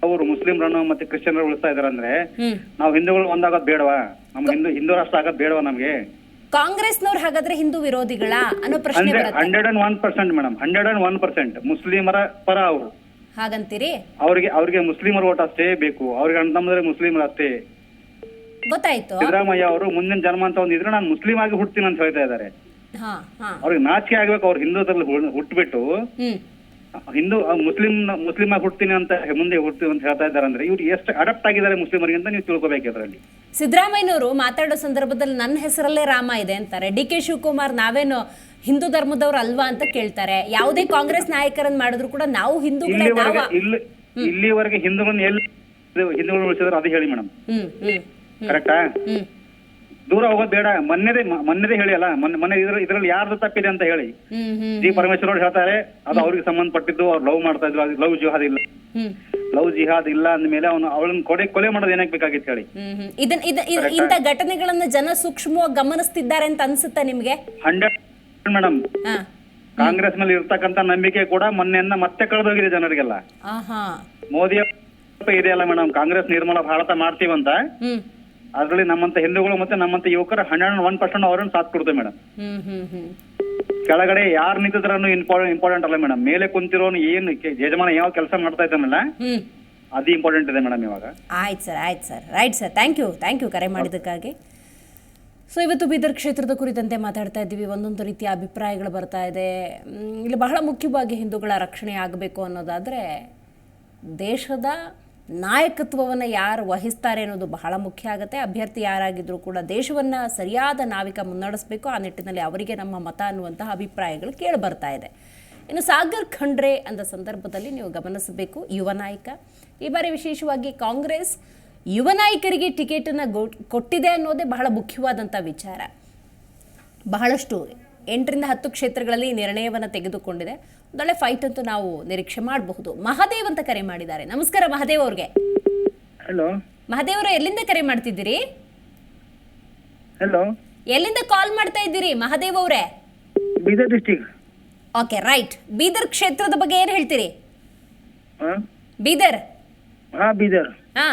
ಅವರು ಮುಸ್ಲಿಂರನ್ನು ಮತ್ತೆ ಕ್ರಿಶ್ಚಿಯನ್ ಉಳಿಸ್ತಾ ಇದಾರೆ ಅಂದ್ರೆ ನಾವು ಹಿಂದೂಗಳು ಒಂದಾಗೋದ್ ಬೇಡವಾ? ನಮ್ಗೆ ಹಿಂದೂ ರಾಷ್ಟ್ರ ಆಗೋದ್ ಬೇಡವಾ ನಮ್ಗೆ? ಕಾಂಗ್ರೆಸ್ನವ್ರು ಹಾಗಾದ್ರೆ ಹಿಂದೂ ವಿರೋಧಿಗಳ ಅನ್ನೋ ಪ್ರಶ್ನೆ ಬರುತ್ತೆ. 101% ಮೇಡಮ್, 101% ಮುಸ್ಲಿಮರ ಪರ ಅವರು. ಹಾಗಂತೀರಿ? ಅವ್ರಿಗೆ ಮುಸ್ಲಿಮರ ಓಟ್ ಅಷ್ಟೇ ಬೇಕು, ಅವ್ರಿಗೆ ನಮ್ಮದ್ರೆ ಮುಸ್ಲಿಮರ ಅಷ್ಟೇ. ಗೊತ್ತಾಯ್ತು. ಸಿದ್ದರಾಮಯ್ಯ ಅವರು ಮುಂದಿನ ಜನ್ಮ ಅಂತ ಒಂದಿದ್ರೆ ನಾನು ಮುಸ್ಲಿಂ ಆಗಿ ಹುಡ್ತೀನಿ ಅಂತ ಹೇಳ್ತಾ ಇದಾರೆ. ಅವ್ರಿಗೆ ನಾಚಿಕೆ ಆಗ್ಬೇಕು. ಅವ್ರು ಹಿಂದೂದಲ್ಲಿ ಹುಟ್ಬಿಟ್ಟು ಹಿಂದೂ ಮುಸ್ಲಿಂ ಆಗಿ ಹುಡ್ತೀನಿ ಅಂತ ಮುಂದೆ ಹುಡ್ತೀವಿ ಅಂತ ಹೇಳ್ತಾ ಇದಾರೆ. ಅಂದ್ರೆ ಇವ್ರು ಎಷ್ಟು ಅಡಾಪ್ಟ್ ಆಗಿದ್ದಾರೆ ಮುಸ್ಲಿಮರಿಗೆ ಅಂತ ನೀವು ತಿಳ್ಕೊಬೇಕು. ಅದರಲ್ಲಿ ಸಿದ್ದರಾಮಯ್ಯನವರು ಮಾತಾಡೋ ಸಂದರ್ಭದಲ್ಲಿ ನನ್ನ ಹೆಸರಲ್ಲೇ ರಾಮ ಇದೆ ಅಂತಾರೆ. ಡಿ ಕೆ ಶಿವಕುಮಾರ್ ನಾವೇನು ಹಿಂದೂ ಧರ್ಮದವ್ರು ಅಲ್ವಾ ಅಂತ ಕೇಳ್ತಾರೆ. ಯಾವುದೇ ಕಾಂಗ್ರೆಸ್ ನಾಯಕರನ್ನ ಮಾಡಿದ್ರು ಕೂಡ ನಾವು ಹಿಂದೂಗಳೇ. ಇಲ್ಲಿವರೆಗೆ ಹಿಂದೂಗಳನ್ನ ಹಿಂದೂಗಳನ್ನ ಉಳಿಸಿದ್ರು ಅದು ಹೇಳಿ ಮೇಡಮ್, ಕರೆಕ್ಟಾ? ದೂರ ಹೋಗೋದ್ ಬೇಡ. ಮೊನ್ನೆದೇ ಹೇಳಿ ಅಲ್ಲ, ಮೊನ್ನೆ ಇದ್ರಲ್ಲಿ ಯಾರ್ದು ತಪ್ಪಿದೆ ಅಂತ ಹೇಳಿ ಜಿ ಪರಮೇಶ್ವರ್ ಅವ್ರು ಹೇಳ್ತಾರೆ ಅದು ಅವ್ರಿಗೆ ಸಂಬಂಧಪಟ್ಟಿದ್ದು. ಅವ್ರು ಲವ್ ಮಾಡ್ತಾ ಇದ್ರು, ಅದು ಲವ್ ಜಿಹಾದ್ ಇಲ್ಲ ಅಂದ್ಮೇಲೆ ಅವಳನ್ನ ಕೊಲೆ ಮಾಡೋದು ಏನಕ್ಕೆ ಬೇಕಾಗಿತ್ತು ಹೇಳಿ? ಇಂಥ ಘಟನೆಗಳನ್ನ ಜನ ಸೂಕ್ಷ್ಮವಾಗಿ ಗಮನಿಸ್ತಿದ್ದಾರೆ ಅಂತ ಅನ್ಸುತ್ತಾ ನಿಮ್ಗೆ? 100% ಮೇಡಮ್. ಕಾಂಗ್ರೆಸ್ ಮೇಲೆ ಇರ್ತಕ್ಕಂತ ನಂಬಿಕೆ ಕೂಡ ಮೊನ್ನೆಯನ್ನ ಮತ್ತೆ ಕಳೆದೋಗಿದೆ ಜನರಿಗೆಲ್ಲ. ಮೋದಿ ಇದೆಯಲ್ಲ ಮೇಡಮ್, ಕಾಂಗ್ರೆಸ್ ನಿರ್ಮಲ ಭಾರತ ಮಾಡ್ತೀವಂತ ಅದರಲ್ಲಿ ನಮ್ಮಂತ ಹಿಂದೂಗಳು ಮತ್ತೆ ನಮ್ಮಂತ ಯುವಕರು 101% ಅವರನ್ನು ಸಾಥ್ ಕೊಡ್ತೇವೆ ಮೇಡಮ್. ಕೆಳಗಡೆ ಯಾರು ನಿಂತಿದ್ರೂ ಇಂಪಾರ್ಟೆಂಟ್ ಅಲ್ಲ ಮೇಡಮ್. ಮೇಲೆ ಕುಂತಿರೋನು ಏನ್ ಯಜಮಾನ ಯಾವ ಕೆಲಸ ಮಾಡ್ತಾ ಇದ್ದಾನಲ್ಲ ಅದು ಇಂಪಾರ್ಟೆಂಟ್ ಇದೆ ಮೇಡಮ್ ಇವಾಗ. ಆಯ್ತು sir right sir. Thank you ಕರೆ ಮಾಡಿದ್ದಕ್ಕಾಗಿ. ಸೊ ಇವತ್ತು ಬೀದರ್ ಕ್ಷೇತ್ರದ ಕುರಿತಂತೆ ಮಾತಾಡ್ತಾ ಇದ್ದೀವಿ. ಒಂದೊಂದು ರೀತಿಯ ಅಭಿಪ್ರಾಯಗಳು ಬರ್ತಾ ಇದೆ. ಇಲ್ಲಿ ಬಹಳ ಮುಖ್ಯವಾಗಿ ಹಿಂದೂಗಳ ರಕ್ಷಣೆ ಆಗಬೇಕು ಅನ್ನೋದಾದರೆ ದೇಶದ ನಾಯಕತ್ವವನ್ನು ಯಾರು ವಹಿಸ್ತಾರೆ ಅನ್ನೋದು ಬಹಳ ಮುಖ್ಯ ಆಗುತ್ತೆ. ಅಭ್ಯರ್ಥಿ ಯಾರಾಗಿದ್ದರೂ ಕೂಡ ದೇಶವನ್ನು ಸರಿಯಾದ ನಾವಿಕ ಮುನ್ನಡೆಸಬೇಕು. ಆ ನಿಟ್ಟಿನಲ್ಲಿ ಅವರಿಗೆ ನಮ್ಮ ಮತ ಅನ್ನುವಂತಹ ಅಭಿಪ್ರಾಯಗಳು ಕೇಳಿ ಬರ್ತಾ ಇದೆ. ಇನ್ನು ಸಾಗರ್ ಖಂಡ್ರೆ ಅಂದ ಸಂದರ್ಭದಲ್ಲಿ ನೀವು ಗಮನಿಸಬೇಕು, ಯುವ ನಾಯಕ. ಈ ಬಾರಿ ವಿಶೇಷವಾಗಿ ಕಾಂಗ್ರೆಸ್ ಯುವ ನಾಯಕರಿಗೆ ಟಿಕೆಟನ್ನು ಕೊಟ್ಟಿದೆ ಅನ್ನೋದೇ ಬಹಳ ಮುಖ್ಯವಾದಂಥ ವಿಚಾರ. ಬಹಳಷ್ಟು 8ರಿಂದ 10 ಕ್ಷೇತ್ರಗಳಲ್ಲಿ ನಿರ್ಣಯವನ್ನು ತೆಗೆದುಕೊಂಡಿದೆ. ಒಂದೊಳ್ಳೆ ಫೈಟ್ ಅಂತೂ ನಾವು ನಿರೀಕ್ಷೆ ಮಾಡಬಹುದು. ಮಹಾದೇವ್ ಅಂತ ಕರೆ ಮಾಡಿದ್ದಾರೆ. ನಮಸ್ಕಾರ ಮಹಾದೇವ್ ಅವ್ರಿಗೆ. ಹಲೋ ಮಹಾದೇವ್ ಅವರು ಎಲ್ಲಿಂದ ಕರೆ ಮಾಡ್ತಿದ್ದೀರಿ? ಹಲೋ, ಎಲ್ಲಿಂದ ಕಾಲ್ ಮಾಡ್ತಾ ಇದ್ದೀರಿ ಮಹಾದೇವ್ ಅವರೇ? Bidar district. Okay right. Bidar ಕ್ಷೇತ್ರದ ಬಗ್ಗೆ ಏನು ಹೇಳ್ತೀರಿ? ಬೀದರ್ ಬೀದರ್ ಹಾ,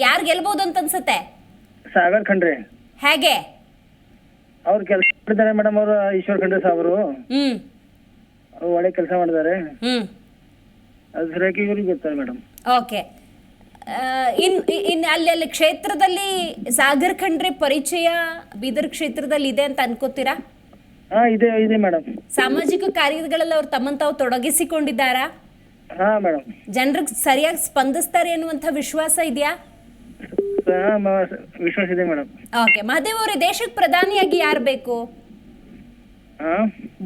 ಯಾರು ಗೆಲ್ಬಹುದು ಅಂತ ಅನ್ಸುತ್ತೆ? ಸಾಗರ್ ಖಂಡ್ರೆ. ಹೇಗೆ? ಅವ್ರು ಕೆಲಸ ಮಾಡಿದ್ದಾರೆ ಮೇಡಮ್. ಅವರು ಈಶ್ವರ್ ಖಂಡ್ರೆ ಸಾಹೇಬರು ಅವ್ರು ಒಳ್ಳೆ ಕೆಲಸ ಮಾಡಿದ್ದಾರೆ. ಅದು ಸರಿಯಾಗಿ ಇವ್ರಿಗೆ ಗೊತ್ತಾರೆ ಮೇಡಮ್. ಓಕೆ. ಇನ್ ಅಲ್ಲಿ ಕ್ಷೇತ್ರದಲ್ಲಿ ಸಾಗರ್ ಖಂಡ್ರೆ ಪರಿಚಯ ಬೀದರ್ ಕ್ಷೇತ್ರದಲ್ಲಿ ಇದೆ ಅಂತ ಅನ್ಕೋತೀರಾ? ಇದೆ ಮೇಡಮ್. ಸಾಮಾಜಿಕ ಕಾರ್ಯಗಳಲ್ಲಿ ಅವ್ರು ತಮ್ಮನ್ನು ತಾವು ತೊಡಗಿಸಿಕೊಂಡಿದ್ದಾರಾ? ಮೇಡಮ್. ಜನರಿಗೆ ಸರಿಯಾಗಿ ಸ್ಪಂದಿಸ್ತಾರೆ ಅನ್ನುವಂಥ ವಿಶ್ವಾಸ ಇದೆಯಾ? ವಿಶ್ವಾಸ ಇದೆ ಮೇಡಮ್. ಓಕೆ. ಮಹಾದೇವ್ ಅವರೇ, ದೇಶಕ್ಕೆ ಪ್ರಧಾನಿಯಾಗಿ ಯಾರು ಬೇಕು?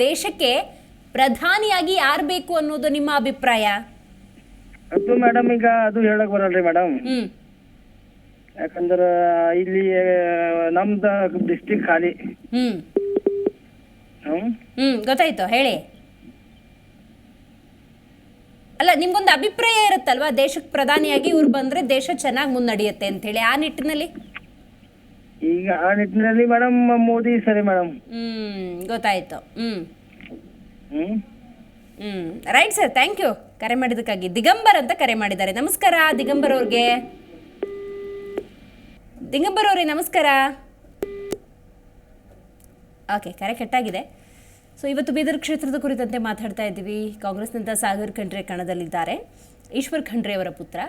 ದೇಶಕ್ಕೆ ಪ್ರಧಾನಿಯಾಗಿ ಯಾರು ಬೇಕು ಅನ್ನೋದು ನಿಮ್ಮ ಅಭಿಪ್ರಾಯ? ಅದು ಮೇಡಮ್ ಈಗ ಅದು ಹೇಳಕ್ ಬರಲ್ರಿ ಮೇಡಮ್. ಯಾಕಂದ್ರ ಇಲ್ಲಿ ನಮ್ದ ಡಿಸ್ಟಿಕ್ ಖಾಲಿ. ಗೊತ್ತಾಯ್ತು, ಹೇಳಿ. ಅಲ್ಲ, ನಿಮ್ಗೊಂದು ಅಭಿಪ್ರಾಯ ಇರುತ್ತಲ್ವಾ, ದೇಶಕ್ಕೆ ಪ್ರಧಾನಿಯಾಗಿ ಇವ್ರು ಬಂದ್ರೆ ದೇಶ ಚೆನ್ನಾಗಿ ಮುನ್ನಡೆಯುತ್ತೆ ಅಂತ ಹೇಳಿ. ಆ ನಿಟ್ಟಿನಲ್ಲಿ ಈಗ ಮೇಡಮ್ ಮೋದಿ ಸರಿ ಮೇಡಮ್. ಗೊತ್ತಾಯ್ತು. ರೈಟ್ ಸರ್, ಥ್ಯಾಂಕ್ ಯು ಕರೆ ಮಾಡಿದ್ದಕ್ಕಾಗಿ. ದಿಗಂಬರ್ ಅಂತ ಕರೆ ಮಾಡಿದ್ದಾರೆ. ನಮಸ್ಕಾರ ದಿಗಂಬರ್ ಅವ್ರಿಗೆ. ದಿಗಂಬರ್ ಅವ್ರಿಗೆ ನಮಸ್ಕಾರ. ಓಕೆ, ಕರೆ ಕಟ್ಟಾಗಿದೆ. ಸೊ ಇವತ್ತು ಬೀದರ್ ಕ್ಷೇತ್ರದ ಕುರಿತಂತೆ ಮಾತಾಡ್ತಾ ಇದ್ದೀವಿ. ಕಾಂಗ್ರೆಸ್ನಿಂದ ಸಾಗರ್ ಖಂಡ್ರೆ ಕಣದಲ್ಲಿದ್ದಾರೆ. ಈಶ್ವರ್ ಖಂಡ್ರೆ ಅವರ ಪುತ್ರ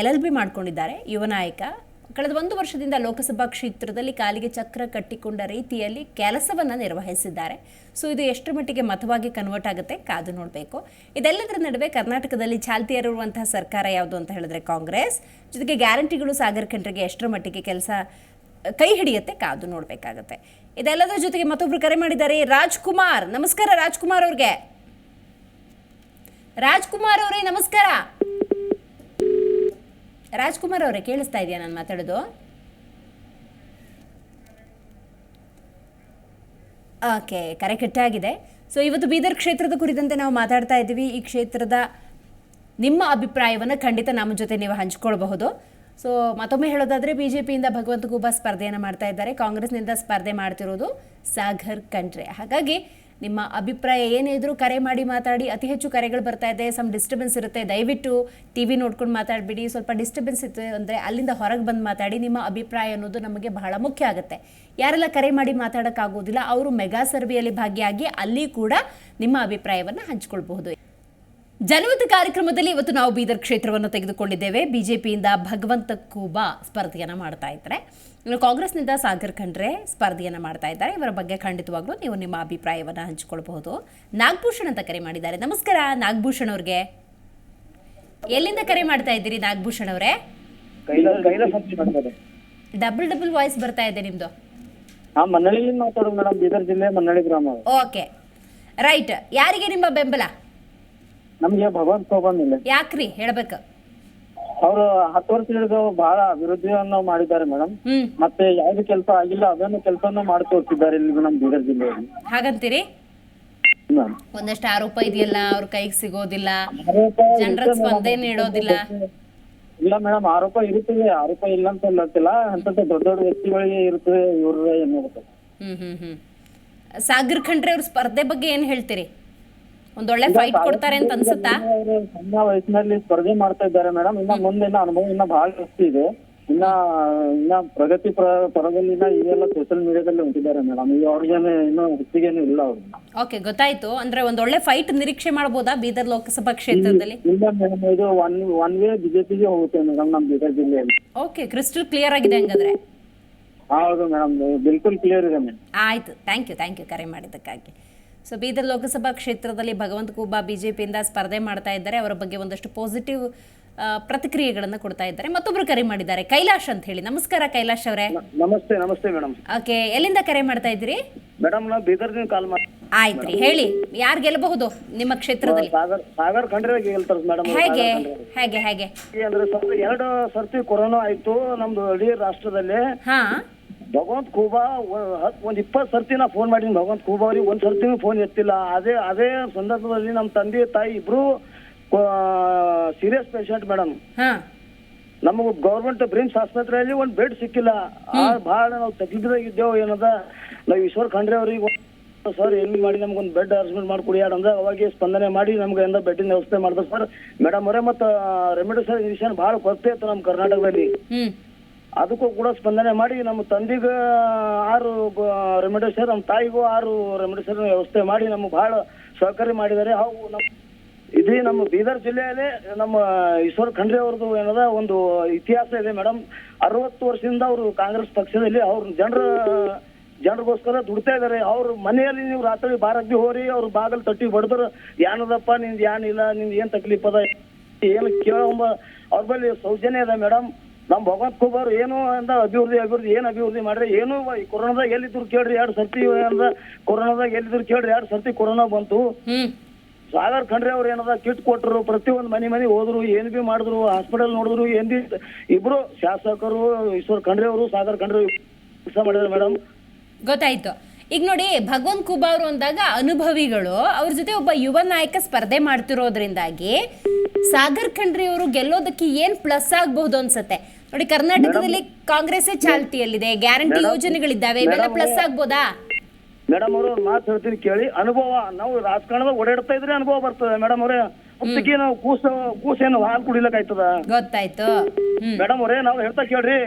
LLB ಮಾಡ್ಕೊಂಡಿದ್ದಾರೆ. ಯುವ ನಾಯಕ. ಕಳೆದ 1 ವರ್ಷದಿಂದ ಲೋಕಸಭಾ ಕ್ಷೇತ್ರದಲ್ಲಿ ಕಾಲಿಗೆ ಚಕ್ರ ಕಟ್ಟಿಕೊಂಡ ರೀತಿಯಲ್ಲಿ ಕೆಲಸವನ್ನು ನಿರ್ವಹಿಸಿದ್ದಾರೆ. ಸೊ ಇದು ಎಷ್ಟರ ಮಟ್ಟಿಗೆ ಮತವಾಗಿ ಕನ್ವರ್ಟ್ ಆಗುತ್ತೆ ಕಾದು ನೋಡಬೇಕು. ಇದೆಲ್ಲದರ ನಡುವೆ ಕರ್ನಾಟಕದಲ್ಲಿ ಚಾಲ್ತಿಯಲ್ಲಿರುವಂತಹ ಸರ್ಕಾರ ಯಾವುದು ಅಂತ ಹೇಳಿದ್ರೆ ಕಾಂಗ್ರೆಸ್. ಜೊತೆಗೆ ಗ್ಯಾರಂಟಿಗಳು ಸಾಗರ್ ಖಂಡ್ರೆಗೆ ಎಷ್ಟರ ಮಟ್ಟಿಗೆ ಕೆಲಸ ಕೈ ಹಿಡಿಯುತ್ತೆ ಕಾದು ನೋಡಬೇಕಾಗತ್ತೆ. ಇದೆಲ್ಲದರ ಜೊತೆಗೆ ಮತ್ತೊಬ್ರು ಕರೆ ಮಾಡಿದ್ದಾರೆ, ರಾಜ್ಕುಮಾರ್. ನಮಸ್ಕಾರ ರಾಜ್ಕುಮಾರ್ ಅವ್ರಿಗೆ. ರಾಜ್ಕುಮಾರ್ ಅವರೇ ನಮಸ್ಕಾರ. ರಾಜ್ಕುಮಾರ್ ಅವರೇ, ಕೇಳಿಸ್ತಾ ಇದೆಯಾ ನಾನು ಮಾತಾಡೋದು? ಓಕೆ, ಕರೆ ಕಟ್ಟಾಗಿದೆ. ಸೊ ಇವತ್ತು ಬೀದರ್ ಕ್ಷೇತ್ರದ ಕುರಿತಂತೆ ನಾವು ಮಾತಾಡ್ತಾ ಇದ್ದೀವಿ. ಈ ಕ್ಷೇತ್ರದ ನಿಮ್ಮ ಅಭಿಪ್ರಾಯವನ್ನು ಖಂಡಿತ ನಮ್ಮ ಜೊತೆ ನೀವು ಹಂಚ್ಕೊಳ್ಬಹುದು. ಸೊ ಮತ್ತೊಮ್ಮೆ ಹೇಳೋದಾದರೆ BJPಯಿಂದ ಭಗವಂತ ಖೂಬಾ ಸ್ಪರ್ಧೆಯನ್ನು ಮಾಡ್ತಾ ಇದ್ದಾರೆ. ಕಾಂಗ್ರೆಸ್ನಿಂದ ಸ್ಪರ್ಧೆ ಮಾಡ್ತಿರೋದು ಸಾಗರ್ ಖಂಡ್ರೆ. ಹಾಗಾಗಿ ನಿಮ್ಮ ಅಭಿಪ್ರಾಯ ಏನೇ ಇದ್ರೂ ಕರೆ ಮಾಡಿ ಮಾತಾಡಿ. ಅತಿ ಹೆಚ್ಚು ಕರೆಗಳು ಬರ್ತಾ ಇದೆ, ಸಮ್ ಡಿಸ್ಟರ್ಬೆನ್ಸ್ ಇರುತ್ತೆ. ದಯವಿಟ್ಟು TV ನೋಡ್ಕೊಂಡು ಮಾತಾಡಬೇಡಿ. ಸ್ವಲ್ಪ ಡಿಸ್ಟರ್ಬೆನ್ಸ್ ಇತ್ತು ಅಂದರೆ ಅಲ್ಲಿಂದ ಹೊರಗೆ ಬಂದು ಮಾತಾಡಿ. ನಿಮ್ಮ ಅಭಿಪ್ರಾಯ ಅನ್ನೋದು ನಮಗೆ ಬಹಳ ಮುಖ್ಯ ಆಗುತ್ತೆ. ಯಾರೆಲ್ಲ ಕರೆ ಮಾಡಿ ಮಾತಾಡೋಕ್ಕಾಗೋದಿಲ್ಲ ಅವರು ಮೆಗಾ ಸರ್ವೆಯಲ್ಲಿ ಭಾಗಿಯಾಗಿ ಅಲ್ಲಿ ಕೂಡ ನಿಮ್ಮ ಅಭಿಪ್ರಾಯವನ್ನು ಹಂಚಿಕೊಳ್ಬಹುದು. ಜನಮತ ಕಾರ್ಯಕ್ರಮದಲ್ಲಿ ಇವತ್ತು ನಾವು ಬೀದರ್ ಕ್ಷೇತ್ರವನ್ನು ತೆಗೆದುಕೊಂಡಿದ್ದೇವೆ. BJPಯಿಂದ ಭಗವಂತ ಖೂಬಾ ಸ್ಪರ್ಧೆಯನ್ನು ಮಾಡ್ತಾ ಇದ್ದಾರೆ. ಇನ್ನು ಕಾಂಗ್ರೆಸ್ನಿಂದ ಸಾಗರ್ ಖಂಡ್ರೆ ಸ್ಪರ್ಧೆಯನ್ನು ಮಾಡ್ತಾ ಇದ್ದಾರೆ. ಇವರ ಬಗ್ಗೆ ಖಂಡಿತವಾಗ್ಲೂ ನೀವು ನಿಮ್ಮ ಅಭಿಪ್ರಾಯವನ್ನು ಹಂಚಿಕೊಳ್ಬಹುದು. ನಾಗಭೂಷಣ್ ಅಂತ ಕರೆ ಮಾಡಿದ್ದಾರೆ. ನಮಸ್ಕಾರ ನಾಗಭೂಷಣ್ ಅವ್ರಿಗೆ. ಎಲ್ಲಿಂದ ಕರೆ ಮಾಡ್ತಾ ಇದ್ದೀರಿ ನಾಗಭೂಷಣ್ ಅವರೇ? ಡಬಲ್ ವಾಯ್ಸ್ ಬರ್ತಾ ಇದೆ ನಿಮ್ದು. ಮನ್ನಳ್ಳಿಯಿಂದ ಮಾತಾಡೋದು ಮೇಡಮ್, ಬೀದರ್ ಜಿಲ್ಲೆ ಮನ್ನಳ್ಳಿ ಗ್ರಾಮ. Okay right. ಯಾರಿಗೆ ನಿಮ್ಮ ಬೆಂಬಲ? ನಮ್ಗೆ ಭಗವಂತ ಖೂಬಾ ಇಲ್ಲ. ಯಾಕ್ರಿ ಹೇಳ್ಬೇಕು? ಅವರು 10 ವರ್ಷ ಹಿಡಿದು ಬಹಳ ಅಭಿವೃದ್ಧಿಯನ್ನು ಮಾಡಿದ್ದಾರೆ ಮೇಡಮ್. ಮತ್ತೆ ಯಾವ್ದು ಕೆಲಸ ಆಗಿಲ್ಲ ಅದನ್ನು ಕೆಲಸವನ್ನು ಮಾಡಿ ತೋರಿಸಿದ್ದಾರೆ ಇಲ್ಲಿ ನಮ್ಮ ಬೀದರ್ ಜಿಲ್ಲೆಯಲ್ಲಿ. ಹಾಗಂತೀರಿ? ಒಂದಷ್ಟು ಆರೋಪ ಇದೆಯಲ್ಲ, ಅವ್ರ ಕೈಗೆ ಸಿಗೋದಿಲ್ಲ, ಜನರ ಸ್ಪಂದನೆ ನೀಡೋದಿಲ್ಲ. ಇಲ್ಲ ಮೇಡಮ್, ಆರೋಪ ಇರುತ್ತದೆ, ಆರೋಪ ಇಲ್ಲ ಅಂತ ಹೇಳ್ತಿಲ್ಲ. ಅಂತ ದೊಡ್ಡ ದೊಡ್ಡ ವ್ಯಕ್ತಿಗಳಿಗೆ ಇರುತ್ತದೆ, ಇವ್ರ ಏನಿರುತ್ತೆ. ಸಾಗರ್ ಖಂಡ್ರೆ ಅವ್ರ ಸ್ಪರ್ಧೆ ಬಗ್ಗೆ ಏನ್ ಹೇಳ್ತೀರಿ? ಒಂದೊಳ್ಳೆ ಫೈಟ್ ಕೊಡ್ತಾರೆ ಅಂತ ಅನ್ಸುತ್ತಾ? ಸಣ್ಣ ವಯಸ್ಸಿನಲ್ಲಿ ಸ್ಪರ್ಧೆ ಮಾಡ್ತಾ ಇದ್ದಾರೆ ಮೇಡಮ್. ಇನ್ನ ಮುಂದಿನ ಅನುಭವ ಇನ್ನ ಬಹಳ ಜಾಸ್ತಿ ಇದೆ. ಇನ್ನ ಪ್ರಗತಿ ಪರದಲ್ಲಿ ಈಗೆಲ್ಲ ಸೋಷಿಯಲ್ ಮೀಡಿಯಾದಲ್ಲಿ ಹೊಂಟಿದ್ದಾರೆ ಮೇಡಮ್. ಈಗ ಅವ್ರಿಗೇನೆ ಇನ್ನೂ ಹೆಚ್ಚಿಗೇನು ಇಲ್ಲ ಅವ್ರು. ಓಕೆ, ಗೊತ್ತಾಯ್ತು. ಅಂದ್ರೆ ಒಂದ್ ಒಳ್ಳೆ ಫೈಟ್ ನಿರೀಕ್ಷೆ ಮಾಡಬಹುದಾ ಬೀದರ್ ಲೋಕಸಭಾ ಕ್ಷೇತ್ರದಲ್ಲಿ? ಇಲ್ಲ ಮೇಡಮ್, ಇದು ಒನ್ ವೇ ಬಿಜೆಪಿಗೆ ಹೋಗುತ್ತೆ ಮೇಡಮ್ ನಮ್ಮ ಬೀದರ್ ಜಿಲ್ಲೆಯಲ್ಲಿ. ಓಕೆ, ಕ್ರಿಸ್ಟಲ್ ಕ್ಲಿಯರ್ ಆಗಿದೆ ಹಂಗಾದ್ರೆ. ಹೌದು ಮೇಡಮ್, ಬಿಲ್ಕುಲ್ ಕ್ಲಿಯರ್ ಇದೆ ಮೇಡಮ್. ಆಯ್ತು, ಥ್ಯಾಂಕ್ ಯು ಕರೆ ಮಾಡಿದ್ದಕ್ಕಾಗಿ. ಸೊ ಬೀದರ್ ಲೋಕಸಭಾ ಕ್ಷೇತ್ರದಲ್ಲಿ ಭಗವಂತ ಖೂಬಾ ಬಿಜೆಪಿಯಿಂದ ಸ್ಪರ್ಧೆ ಮಾಡ್ತಾ ಇದ್ದಾರೆ. ಅವರ ಬಗ್ಗೆ ಒಂದಷ್ಟು ಪಾಸಿಟಿವ್ ಪ್ರತಿಕ್ರಿಯೆಗಳನ್ನು ಕೊಡ್ತಾ ಇದ್ದಾರೆ. ಮತ್ತೊಬ್ರು ಕರೆ ಮಾಡಿದ್ದಾರೆ, ಕೈಲಾಶ್ ಅಂತ ಹೇಳಿ. ನಮಸ್ಕಾರ ಕೈಲಾಶ್ ಅವರೇ. ನಮಸ್ತೆ ಮೇಡಮ್. ಓಕೆ, ಎಲ್ಲಿಂದ ಕರೆ ಮಾಡ್ತಾ ಇದ್ದೀರಿ? ಮೇಡಮ್ ನಾವು ಬೀದರ್ದಿಂದ ಕಾಲ್ ಮಾಡಿ. ಆಯ್ತ್ರಿ, ಹೇಳಿ ಯಾರು ಗೆಲ್ಲಬಹುದು ನಿಮ್ಮ ಕ್ಷೇತ್ರದಲ್ಲಿ? ಸಾಗರ್ ಖಂಡ್ರೆ ಗೆಲ್ತಾರೆ ಮೇಡಮ್. ಹೇಗೆ ಹೇಗೆ ಹೇಗೆ ಅಂದ್ರೆ 2 ಸರ್ತಿ ಕೊರೋನಾ ಆಯ್ತು ನಮ್ದು ಇಡೀ ರಾಷ್ಟ್ರದಲ್ಲಿ. ಹಾ, ಭಗವಂತ ಖೂಬಾ ಒಂದ್ 20 ಸರ್ತಿ ನಾ ಫೋನ್ ಮಾಡೀನಿ ಭಗವಂತ ಖೂಬಾ ಅವ್ರಿಗೆ, ಒಂದ್ ಸರ್ತಿನೂ ಫೋನ್ ಎತ್ತಿಲ್ಲ. ಅದೇ ಸಂದರ್ಭದಲ್ಲಿ ನಮ್ಮ ತಂದೆ ತಾಯಿ ಇಬ್ರು ಸೀರಿಯಸ್ ಪೇಷಂಟ್ ಮೇಡಮ್. ನಮಗ್ ಗೌರ್ಮೆಂಟ್ ಬ್ರಿಮ್ಸ್ ಆಸ್ಪತ್ರೆಯಲ್ಲಿ ಒಂದ್ ಬೆಡ್ ಸಿಕ್ಕಿಲ್ಲ. ಬಹಳ ನಾವು ತಕ್ಲೀಫ್ದಾಗ ಇದ್ದೇವು. ಏನದ ನಾವು ಈಶ್ವರ್ ಖಂಡ್ರೆ ಅವ್ರಿಗೆ ಸರ್ ಎಲ್ಲಿ ಮಾಡಿ ನಮ್ಗೊಂದು ಬೆಡ್ ಅರೇಂಜ್ಮೆಂಟ್ ಮಾಡ್ಕೊಡಿ ಅಂದ್ರೆ ಅವಾಗ ಸ್ಪಂದನೆ ಮಾಡಿ ನಮ್ಗೆ ಎಂದ ಬೆಡ್ಡಿನ ವ್ಯವಸ್ಥೆ ಮಾಡಿದ್ರು ಸರ್ ಮೇಡಮ್ ಅವರೇ. ಮತ್ತು ರೆಮಿಡಿಸಿನ್ ಇಂಜೆಕ್ಷನ್ ಬಹಳ ಕೊರತೆ ಇತ್ತು ನಮ್ಮ ಕರ್ನಾಟಕದಲ್ಲಿ. ಅದಕ್ಕೂ ಕೂಡ ಸ್ಪಂದನೆ ಮಾಡಿ ನಮ್ಮ ತಂದೆಗೆ 6 ರೆಮಿಡಿಸಿನ್, ನಮ್ಮ ತಾಯಿಗೂ 6 ರೆಮಿಡಿಸಿನ್ ವ್ಯವಸ್ಥೆ ಮಾಡಿ ನಮ್ಗೆ ಬಹಳ ಸಹಕಾರಿ ಮಾಡಿದ್ದಾರೆ. ಅವು ಇಡೀ ನಮ್ಮ ಬೀದರ್ ಜಿಲ್ಲೆಯಲ್ಲೇ ನಮ್ಮ ಈಶ್ವರ್ ಖಂಡ್ರೆ ಅವ್ರದ್ದು ಏನದ ಒಂದು ಇತಿಹಾಸ ಇದೆ ಮೇಡಮ್. 60 ವರ್ಷದಿಂದ ಅವರು ಕಾಂಗ್ರೆಸ್ ಪಕ್ಷದಲ್ಲಿ ಅವ್ರ ಜನರಿಗೋಸ್ಕರ ದುಡ್ತಾ ಇದಾರೆ. ಅವ್ರ ಮನೆಯಲ್ಲಿ ನೀವು ರಾತ್ರಿ ಬಾರಕ್ಕೆ ಹೋರಿ, ಅವ್ರ ಬಾಗಲ್ ತಟ್ಟಿ ಬಡದ್ರು ಏನದಪ್ಪ ನಿಂದು ಏನಿಲ್ಲ, ನಿಂದು ಏನ್ ತಕ್ಲೀಫ್ ಅದ ಏನು ಕೇಳೋಂಬ ಅವ್ರ ಬಳಿ ಸೌಜನ್ಯ ಇದೆ ಮೇಡಮ್. ನಮ್ ಭಗವಂತ ಖೂಬಾ ಅವ್ರು ಏನು ಅಂದ ಅಭಿವೃದ್ಧಿ ಏನ್ ಅಭಿವೃದ್ಧಿ ಮಾಡ್ರಿ, ಏನು ಕೊರೋನಾದಾಗ ಎಲ್ಲಿದ್ರು ಕೇಳ್ರಿ 2 ಸರ್ತಿ ಅಂದ ಕೊರೋನಾದಾಗ ಎಲ್ಲಿದ್ರು ಕೇಳ್ರಿ 2 ಸರ್ತಿ ಕೊರೋನಾ ಬಂತು. ಸಾಗರ್ ಖಂಡ್ರೆ ಅವ್ರು ಏನದ ಕಿಟ್ ಕೊಟ್ಟರು, ಪ್ರತಿಯೊಂದು ಮನೆ ಹೋದ್ರು, ಏನ್ ಬಿ ಮಾಡಿದ್ರು, ಹಾಸ್ಪಿಟಲ್ ನೋಡಿದ್ರು. ಇಬ್ರು ಶಾಸಕರು ಈಶ್ವರ್ ಖಂಡ್ರೆ ಅವರು ಸಾಗರ್ ಖಂಡ್ರೆ ಕೆಲಸ ಮಾಡಿದ್ರು ಮೇಡಮ್. ಗೊತ್ತಾಯ್ತು. ಈಗ ನೋಡಿ, ಭಗವಂತ ಖೂಬಾ ಅವರು ಅಂದಾಗ ಅನುಭವಿಗಳು, ಅವ್ರ ಜೊತೆ ಒಬ್ಬ ಯುವ ನಾಯಕ ಸ್ಪರ್ಧೆ ಮಾಡ್ತಿರೋದ್ರಿಂದಾಗಿ ಸಾಗರ್ ಖಂಡ್ರೆ ಅವರು ಗೆಲ್ಲೋದಕ್ಕೆ ಏನ್ ಪ್ಲಸ್ ಆಗಬಹುದು ಅನ್ಸತ್ತೆ ನೋಡಿ. ಕರ್ನಾಟಕದಲ್ಲಿ ಕಾಂಗ್ರೆಸ್ ಚಾಲ್ತಿಯಲ್ಲಿದೆ, ಗ್ಯಾರಂಟಿ ಯೋಜನೆಗಳಿದ್ದಾವೆ, ಇವೆಲ್ಲ ಪ್ಲಸ್ ಆಗ್ಬೋದಾ? ಮೇಡಮ್ ಅವರು ಮಾತು ಹೇಳ್ತೀನಿ ಕೇಳಿ. ಅನುಭವ, ನಾವು ರಾಜಕಾರಣದಾಗ ಓಡಾಡ್ತಾ ಇದ್ರೆ ಅನುಭವ ಬರ್ತದೆ ಮೇಡಮ್ ಅವರೇ. ಹೊತ್ತಿಗೆ ನಾವು ಕೂಸೇನು ಹಾಲು ಕುಡಿಲಕ್ಕಾಯ್ತದ? ಗೊತ್ತಾಯ್ತು ಮೇಡಮ್ ಅವರೇ, ನಾವು ಹೇಳ್ತಾ ಕೇಳ್ರಿ.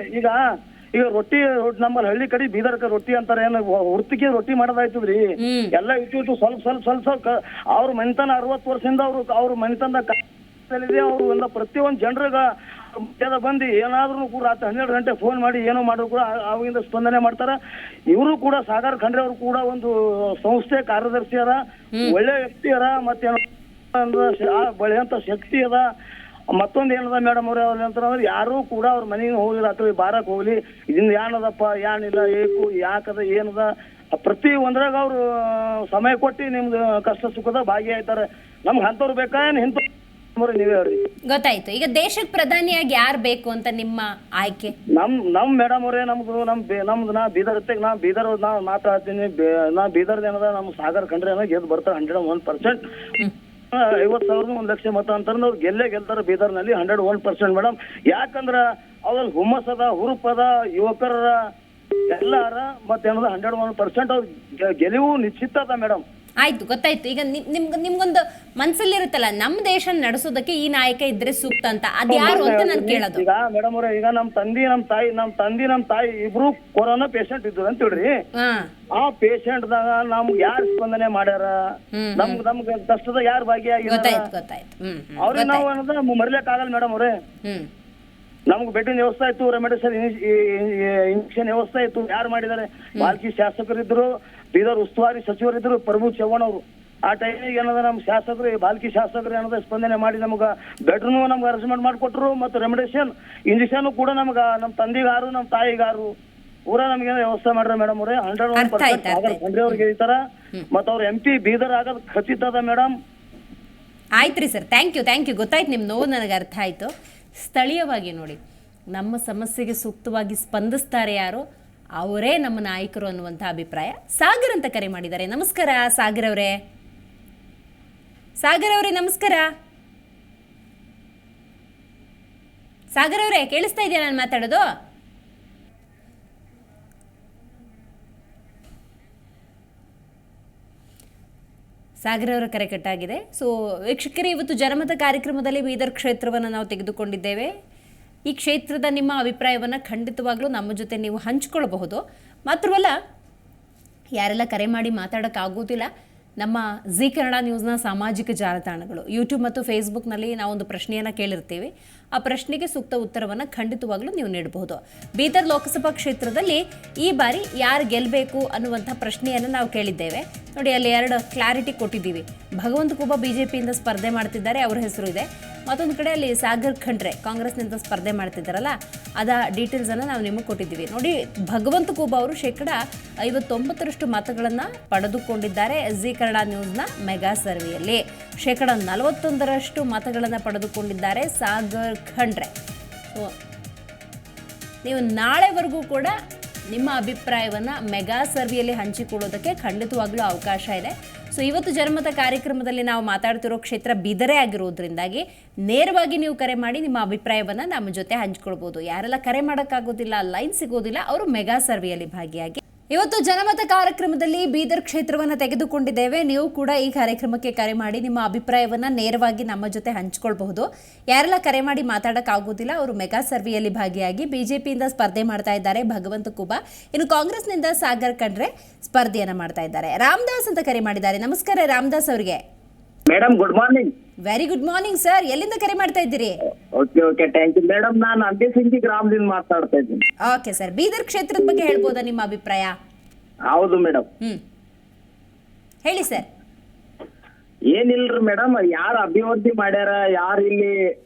ಈಗ ರೊಟ್ಟಿ ನಮ್ಮಲ್ಲಿ ಹಳ್ಳಿ ಕಡೆ ಬೀದರ್ಕ ರೊಟ್ಟಿ ಅಂತಾರೆ, ಏನು ಹೊರ್ತಿಗೆ ರೊಟ್ಟಿ ಮಾಡೋದಾಯ್ತದ್ರಿ. ಎಲ್ಲ ಇಟ್ಟು ಸ್ವಲ್ಪ ಅವ್ರ ಮನೆತನ 60 ವರ್ಷದಿಂದ ಅವ್ರ ಮನೆತನದ ಅವ್ರು ಎಲ್ಲ ಪ್ರತಿಯೊಂದು ಜನರಿಗ ಬಂದು ಏನಾದ್ರೂ ಕೂಡ ರಾತ್ರಿ 12 ಗಂಟೆ ಫೋನ್ ಮಾಡಿ ಏನೋ ಮಾಡಿದ್ರು ಕೂಡ ಅವಾಗಿಂದ ಸ್ಪಂದನೆ ಮಾಡ್ತಾರ. ಇವರು ಕೂಡ ಸಾಗರ್ ಖಂಡ್ರೆ ಅವರು ಕೂಡ ಒಂದು ಸಂಸ್ಥೆ ಕಾರ್ಯದರ್ಶಿ ಅದ, ಒಳ್ಳೆ ವ್ಯಕ್ತಿ ಅದ, ಮತ್ತೇನೋ ಬೆಳೆಯಂತ ಶಕ್ತಿ ಅದ. ಮತ್ತೊಂದು ಏನದ ಮೇಡಮ್ ಅವ್ರೆ, ಅಂತಂದ್ರೆ ಯಾರು ಕೂಡ ಅವ್ರ ಮನೆಗೆ ಹೋಗಿ ರಾತ್ರಿ ಬಾರಕ್ ಹೋಗ್ಲಿ, ಇದನ್ನ ಏನದಪ್ಪ ಏನಿಲ್ಲ ಏಕು ಯಾಕದ ಏನದ ಪ್ರತಿ ಒಂದ್ರಾಗ ಅವ್ರು ಸಮಯ ಕೊಟ್ಟು ನಿಮ್ದು ಕಷ್ಟ ಸುಖದ ಭಾಗಿಯಾಯ್ತಾರೆ. ನಮ್ಗೆ ಅಂತವ್ರು ಬೇಕಾ ಏನ್ ಇಂಥ ನೀವೇ ಹೇಳ್ರಿ. ಗೊತ್ತಾಯ್ತು. ಈಗ ದೇಶದ ಪ್ರಧಾನಿಯಾಗಿ ಯಾರು ಬೇಕು ಅಂತ ನಿಮ್ಮ ಆಯ್ಕೆ? ನಮ್ ಮೇಡಮ್ ಅವರೇ, ನಮ್ದು ನಾ ಬೀದರ್ ಮಾತಾಡ್ತೀನಿ. ನಾ ಬೀದರ್ ಏನದ ನಮ್ಮ ಸಾಗರ್ ಖಂಡ್ರೆ ಗೆದ್ದು ಬರ್ತಾರೆ 101%. 50,000 1 ಲಕ್ಷ ಮತ ಅಂತಂದ್ರೆ ಅವ್ರು ಗೆಲ್ತಾರೆ ಬೀದರ್ನಲ್ಲಿ 101% ಮೇಡಮ್. ಯಾಕಂದ್ರ ಅವ್ರಲ್ಲಿ ಹುಮ್ಮಸ್ಸದ, ಹುರುಪದ, ಯುವಕರ ಎಲ್ಲಾರ ಮತ್ತೇನದ 101% ಅವ್ರ ಗೆಲುವು ನಿಶ್ಚಿತ ಅದ ಮೇಡಮ್. ಆಯ್ತು, ಗೊತ್ತಾಯ್ತು. ಈಗ ನಿಮ್ಗೊಂದು ಮನ್ಸಲ್ಲಿರುತ್ತಲ್ಲ, ನಮ್ ದೇಶ ನಡೆಸೋದಕ್ಕೆ ಈ ನಾಯಕ ಇದ್ರೆ ಸೂಕ್ತ ಅಂತ, ಅದ್ ಯಾರು ಅಂತ ನಾನು ಕೇಳೋದು. ಈಗ ಮೇಡಮ್ ಅವ್ರೆ, ಈಗ ನಮ್ ತಂದೆ ತಾಯಿ ಇಬ್ರು ಕೊರೋನಾ ಪೇಷಂಟ್ ಇದ್ರು ಅಂತ ಹೇಳ್ರಿ. ಆ ಪೇಷಂಟ್ ದಾಗ ನಮ್ಗೆ ಯಾರು ಸ್ಪಂದನೆ ಮಾಡ್ಯಾರ, ನಮ್ಗೆ ಕಷ್ಟದ ಯಾರು ಭಾಗಿಯಾಗಿದ್ದಾರೆ ಅವ್ರಿಗೆ ನಾವು ಅನ್ನೋದ ಮರಿಲಿಕ್ ಆಗಲ್ಲ ಮೇಡಮ್ ಅವ್ರೆ. ನಮ್ಗೆ ಬೆಡ್ಡಿನ ವ್ಯವಸ್ಥೆ ಆಯ್ತು, ರೆಮಿಡಿಸಿನ್ ಇಂಜೆಕ್ಷನ್ ವ್ಯವಸ್ಥೆ ಆಯ್ತು, ಯಾರು ಮಾಡಿದ್ದಾರೆ? ಬಾಲ್ಕಿ ಶಾಸಕರಿದ್ರು, ಬೀದರ್ ಉಸ್ತುವಾರಿ ಸಚಿವರಿದ್ರು ಪ್ರಭು ಚವ್ಹಾಣ್ ಅವರು. ಆ ಟೈಮಿಗೆ ಏನದ ನಮ್ಮ ಶಾಸಕರು, ಬಾಲ್ಕಿ ಶಾಸಕರು ಏನದ ಸ್ಪಂದನೆ ಮಾಡಿ ನಮ್ಗೆ ಬೆಡ್ನು ನಮ್ಗೆ ಅರೇಂಜ್ಮೆಂಟ್ ಮಾಡಿಕೊಟ್ರು, ಮತ್ತು ರೆಮಿಡಿಸಿನ್ ಇಂಜೆಕ್ಷನ್ ಕೂಡ ನಮ್ಗೆ ನಮ್ಮ ತಂದೆಗಾರು ನಮ್ಮ ತಾಯಿಗಾರು ಪೂರಾ ನಮ್ಗೆ ವ್ಯವಸ್ಥೆ ಮಾಡ್ರ ಮೇಡಮ್ ಅವ್ರೆ. 101% ಖಂಡ್ರೆ ಅವ್ರಿಗೆ ಹೇಳ್ತಾರ. ಮತ್ತು ಅವ್ರ MP ಬೀದರ್ ಆಗೋದು ಖಚಿತ ಅದ ಮೇಡಮ್. ಆಯ್ತ್ರಿ ಸರ್, ಥ್ಯಾಂಕ್ ಯು. ಗೊತ್ತಾಯ್ತು, ನಿಮ್ಮ ನೋವು ನನಗೆ ಅರ್ಥ ಆಯ್ತು. ಸ್ಥಳೀಯವಾಗಿ ನೋಡಿ, ನಮ್ಮ ಸಮಸ್ಯೆಗೆ ಸೂಕ್ತವಾಗಿ ಸ್ಪಂದಿಸ್ತಾರೆ ಯಾರು, ಅವರೇ ನಮ್ಮ ನಾಯಕರು ಅನ್ನುವಂಥ ಅಭಿಪ್ರಾಯ. ಸಾಗರ್ ಅಂತ ಕರೆ ಮಾಡಿದ್ದಾರೆ. ನಮಸ್ಕಾರ ಸಾಗರ್ ಅವರೇ. ನಮಸ್ಕಾರ ಸಾಗರ್ ಅವರೇ, ಕೇಳಿಸ್ತಾ ಇದೆಯಾ ನಾನು ಮಾತಾಡೋದು? ಸಾಗರ್ ಅವರ ಕರೆ ಕಟ್ಟಾಗಿದೆ. ಸೊ ವೀಕ್ಷಕರೇ, ಇವತ್ತು ಜನಮತ ಕಾರ್ಯಕ್ರಮದಲ್ಲಿ ಬೀದರ್ ಕ್ಷೇತ್ರವನ್ನು ನಾವು ತೆಗೆದುಕೊಂಡಿದ್ದೇವೆ. ಈ ಕ್ಷೇತ್ರದ ನಿಮ್ಮ ಅಭಿಪ್ರಾಯವನ್ನು ಖಂಡಿತವಾಗ್ಲೂ ನಮ್ಮ ಜೊತೆ ನೀವು ಹಂಚ್ಕೊಳ್ಬಹುದು. ಮಾತ್ರವಲ್ಲ, ಯಾರೆಲ್ಲ ಕರೆ ಮಾಡಿ ಮಾತಾಡೋಕ್ಕಾಗೋದಿಲ್ಲ, ನಮ್ಮ ಜಿ ಕನ್ನಡ ನ್ಯೂಸ್ನ ಸಾಮಾಜಿಕ ಜಾಲತಾಣಗಳು ಯೂಟ್ಯೂಬ್ ಮತ್ತು ಫೇಸ್ಬುಕ್ನಲ್ಲಿ ನಾವೊಂದು ಪ್ರಶ್ನೆಯನ್ನು ಕೇಳಿರ್ತೀವಿ. ಆ ಪ್ರಶ್ನೆಗೆ ಸೂಕ್ತ ಉತ್ತರವನ್ನು ಖಂಡಿತವಾಗ್ಲೂ ನೀವು ನೀಡಬಹುದು. ಬೀದರ್ ಲೋಕಸಭಾ ಕ್ಷೇತ್ರದಲ್ಲಿ ಈ ಬಾರಿ ಯಾರು ಗೆಲ್ಲಬೇಕು ಅನ್ನುವಂಥ ಪ್ರಶ್ನೆಯನ್ನು ನಾವು ಕೇಳಿದ್ದೇವೆ. ನೋಡಿ, ಅಲ್ಲಿ 2 ಕ್ಲಾರಿಟಿ ಕೊಟ್ಟಿದ್ದೀವಿ. ಭಗವಂತ ಖೂಬಾ BJPಯಿಂದ ಸ್ಪರ್ಧೆ ಮಾಡ್ತಿದ್ದಾರೆ, ಅವರ ಹೆಸರು ಇದೆ. ಮತ್ತೊಂದು ಕಡೆ ಅಲ್ಲಿ ಸಾಗರ್ ಖಂಡ್ರೆ ಕಾಂಗ್ರೆಸ್ನಿಂದ ಸ್ಪರ್ಧೆ ಮಾಡ್ತಿದ್ದಾರಲ್ಲ, ಅದ ಡೀಟೇಲ್ಸನ್ನು ನಾವು ನಿಮಗೆ ಕೊಟ್ಟಿದ್ದೀವಿ. ನೋಡಿ, ಭಗವಂತ ಖೂಬಾ ಅವರು 59% ಮತಗಳನ್ನು ಪಡೆದುಕೊಂಡಿದ್ದಾರೆ ಜಿ ಕನ್ನಡ ನ್ಯೂಸ್ನ ಮೆಗಾ ಸರ್ವೆಯಲ್ಲಿ. 41% ಮತಗಳನ್ನು ಪಡೆದುಕೊಂಡಿದ್ದಾರೆ ಸಾಗರ್ ಖಂಡ್ರೆ. ಸೊ ನೀವು ನಾಳೆವರೆಗೂ ಕೂಡ ನಿಮ್ಮ ಅಭಿಪ್ರಾಯವನ್ನು ಮೆಗಾ ಸರ್ವೆಯಲ್ಲಿ ಹಂಚಿಕೊಳ್ಳೋದಕ್ಕೆ ಖಂಡಿತವಾಗ್ಲೂ ಅವಕಾಶ ಇದೆ. ಸೊ ಇವತ್ತು ಜನಮತ ಕಾರ್ಯಕ್ರಮದಲ್ಲಿ ನಾವು ಮಾತಾಡ್ತಿರೋ ಕ್ಷೇತ್ರ ಬೀದರೇ ಆಗಿರೋದ್ರಿಂದಾಗಿ ನೇರವಾಗಿ ನೀವು ಕರೆ ಮಾಡಿ ನಿಮ್ಮ ಅಭಿಪ್ರಾಯವನ್ನು ನಮ್ಮ ಜೊತೆ ಹಂಚ್ಕೊಳ್ಬೋದು. ಯಾರೆಲ್ಲ ಕರೆ ಮಾಡೋಕ್ಕಾಗೋದಿಲ್ಲ, ಲೈನ್ ಸಿಗೋದಿಲ್ಲ, ಅವರು ಮೆಗಾ ಸರ್ವೆಯಲ್ಲಿ ಭಾಗಿಯಾಗಿ. ಇವತ್ತು ಜನಮತ ಕಾರ್ಯಕ್ರಮದಲ್ಲಿ ಬೀದರ್ ಕ್ಷೇತ್ರವನ್ನು ತೆಗೆದುಕೊಂಡಿದ್ದೇವೆ. ನೀವು ಕೂಡ ಈ ಕಾರ್ಯಕ್ರಮಕ್ಕೆ ಕರೆ ಮಾಡಿ ನಿಮ್ಮ ಅಭಿಪ್ರಾಯವನ್ನು ನೇರವಾಗಿ ನಮ್ಮ ಜೊತೆ ಹಂಚ್ಕೊಳ್ಬಹುದು. ಯಾರೆಲ್ಲ ಕರೆ ಮಾಡಿ ಮಾತಾಡೋಕ್ಕಾಗೋದಿಲ್ಲ, ಅವರು ಮೆಗಾ ಸರ್ವೆಯಲ್ಲಿ ಭಾಗಿಯಾಗಿ BJPಯಿಂದ ಸ್ಪರ್ಧೆ ಮಾಡ್ತಾ ಇದ್ದಾರೆ ಭಗವಂತ ಖೂಬಾ. ಇನ್ನು ಕಾಂಗ್ರೆಸ್ನಿಂದ ಸಾಗರ್ ಖಂಡ್ರೆ ಸ್ಪರ್ಧೆಯನ್ನು ಮಾಡ್ತಾ ಇದ್ದಾರೆ. ರಾಮದಾಸ್ ಅಂತ ಕರೆ ಮಾಡಿದ್ದಾರೆ. ನಮಸ್ಕಾರ ರಾಮದಾಸ್ ಅವರಿಗೆ. Madam good morning. Very good morning sir. ಎಲ್ಲಿಂದ ಕರೆ ಮಾಡ್ತಾ ಇದ್ದೀರಿ? Okay thank you madam. ನಾನು ಅಂಬೇಸಿಂಗಿ ಗ್ರಾಮದಿಂದ ಮಾತಾಡ್ತಾ ಇದ್ದೀನಿ. ಓಕೆ ಸರ್, ಬೀದರ್ ಕ್ಷೇತ್ರದ ಬಗ್ಗೆ ಹೇಳ್ಬೋದಾ ನಿಮ್ಮ ಅಭಿಪ್ರಾಯ? ಹೌದು ಮೇಡಮ್. ಹೇಳಿ ಸರ್. ಏನಿಲ್ರಿ ಮೇಡಮ್, ಯಾರು ಅಭಿವೃದ್ಧಿ ಮಾಡ್ಯಾರ, ಯಾರು ಇಲ್ಲಿ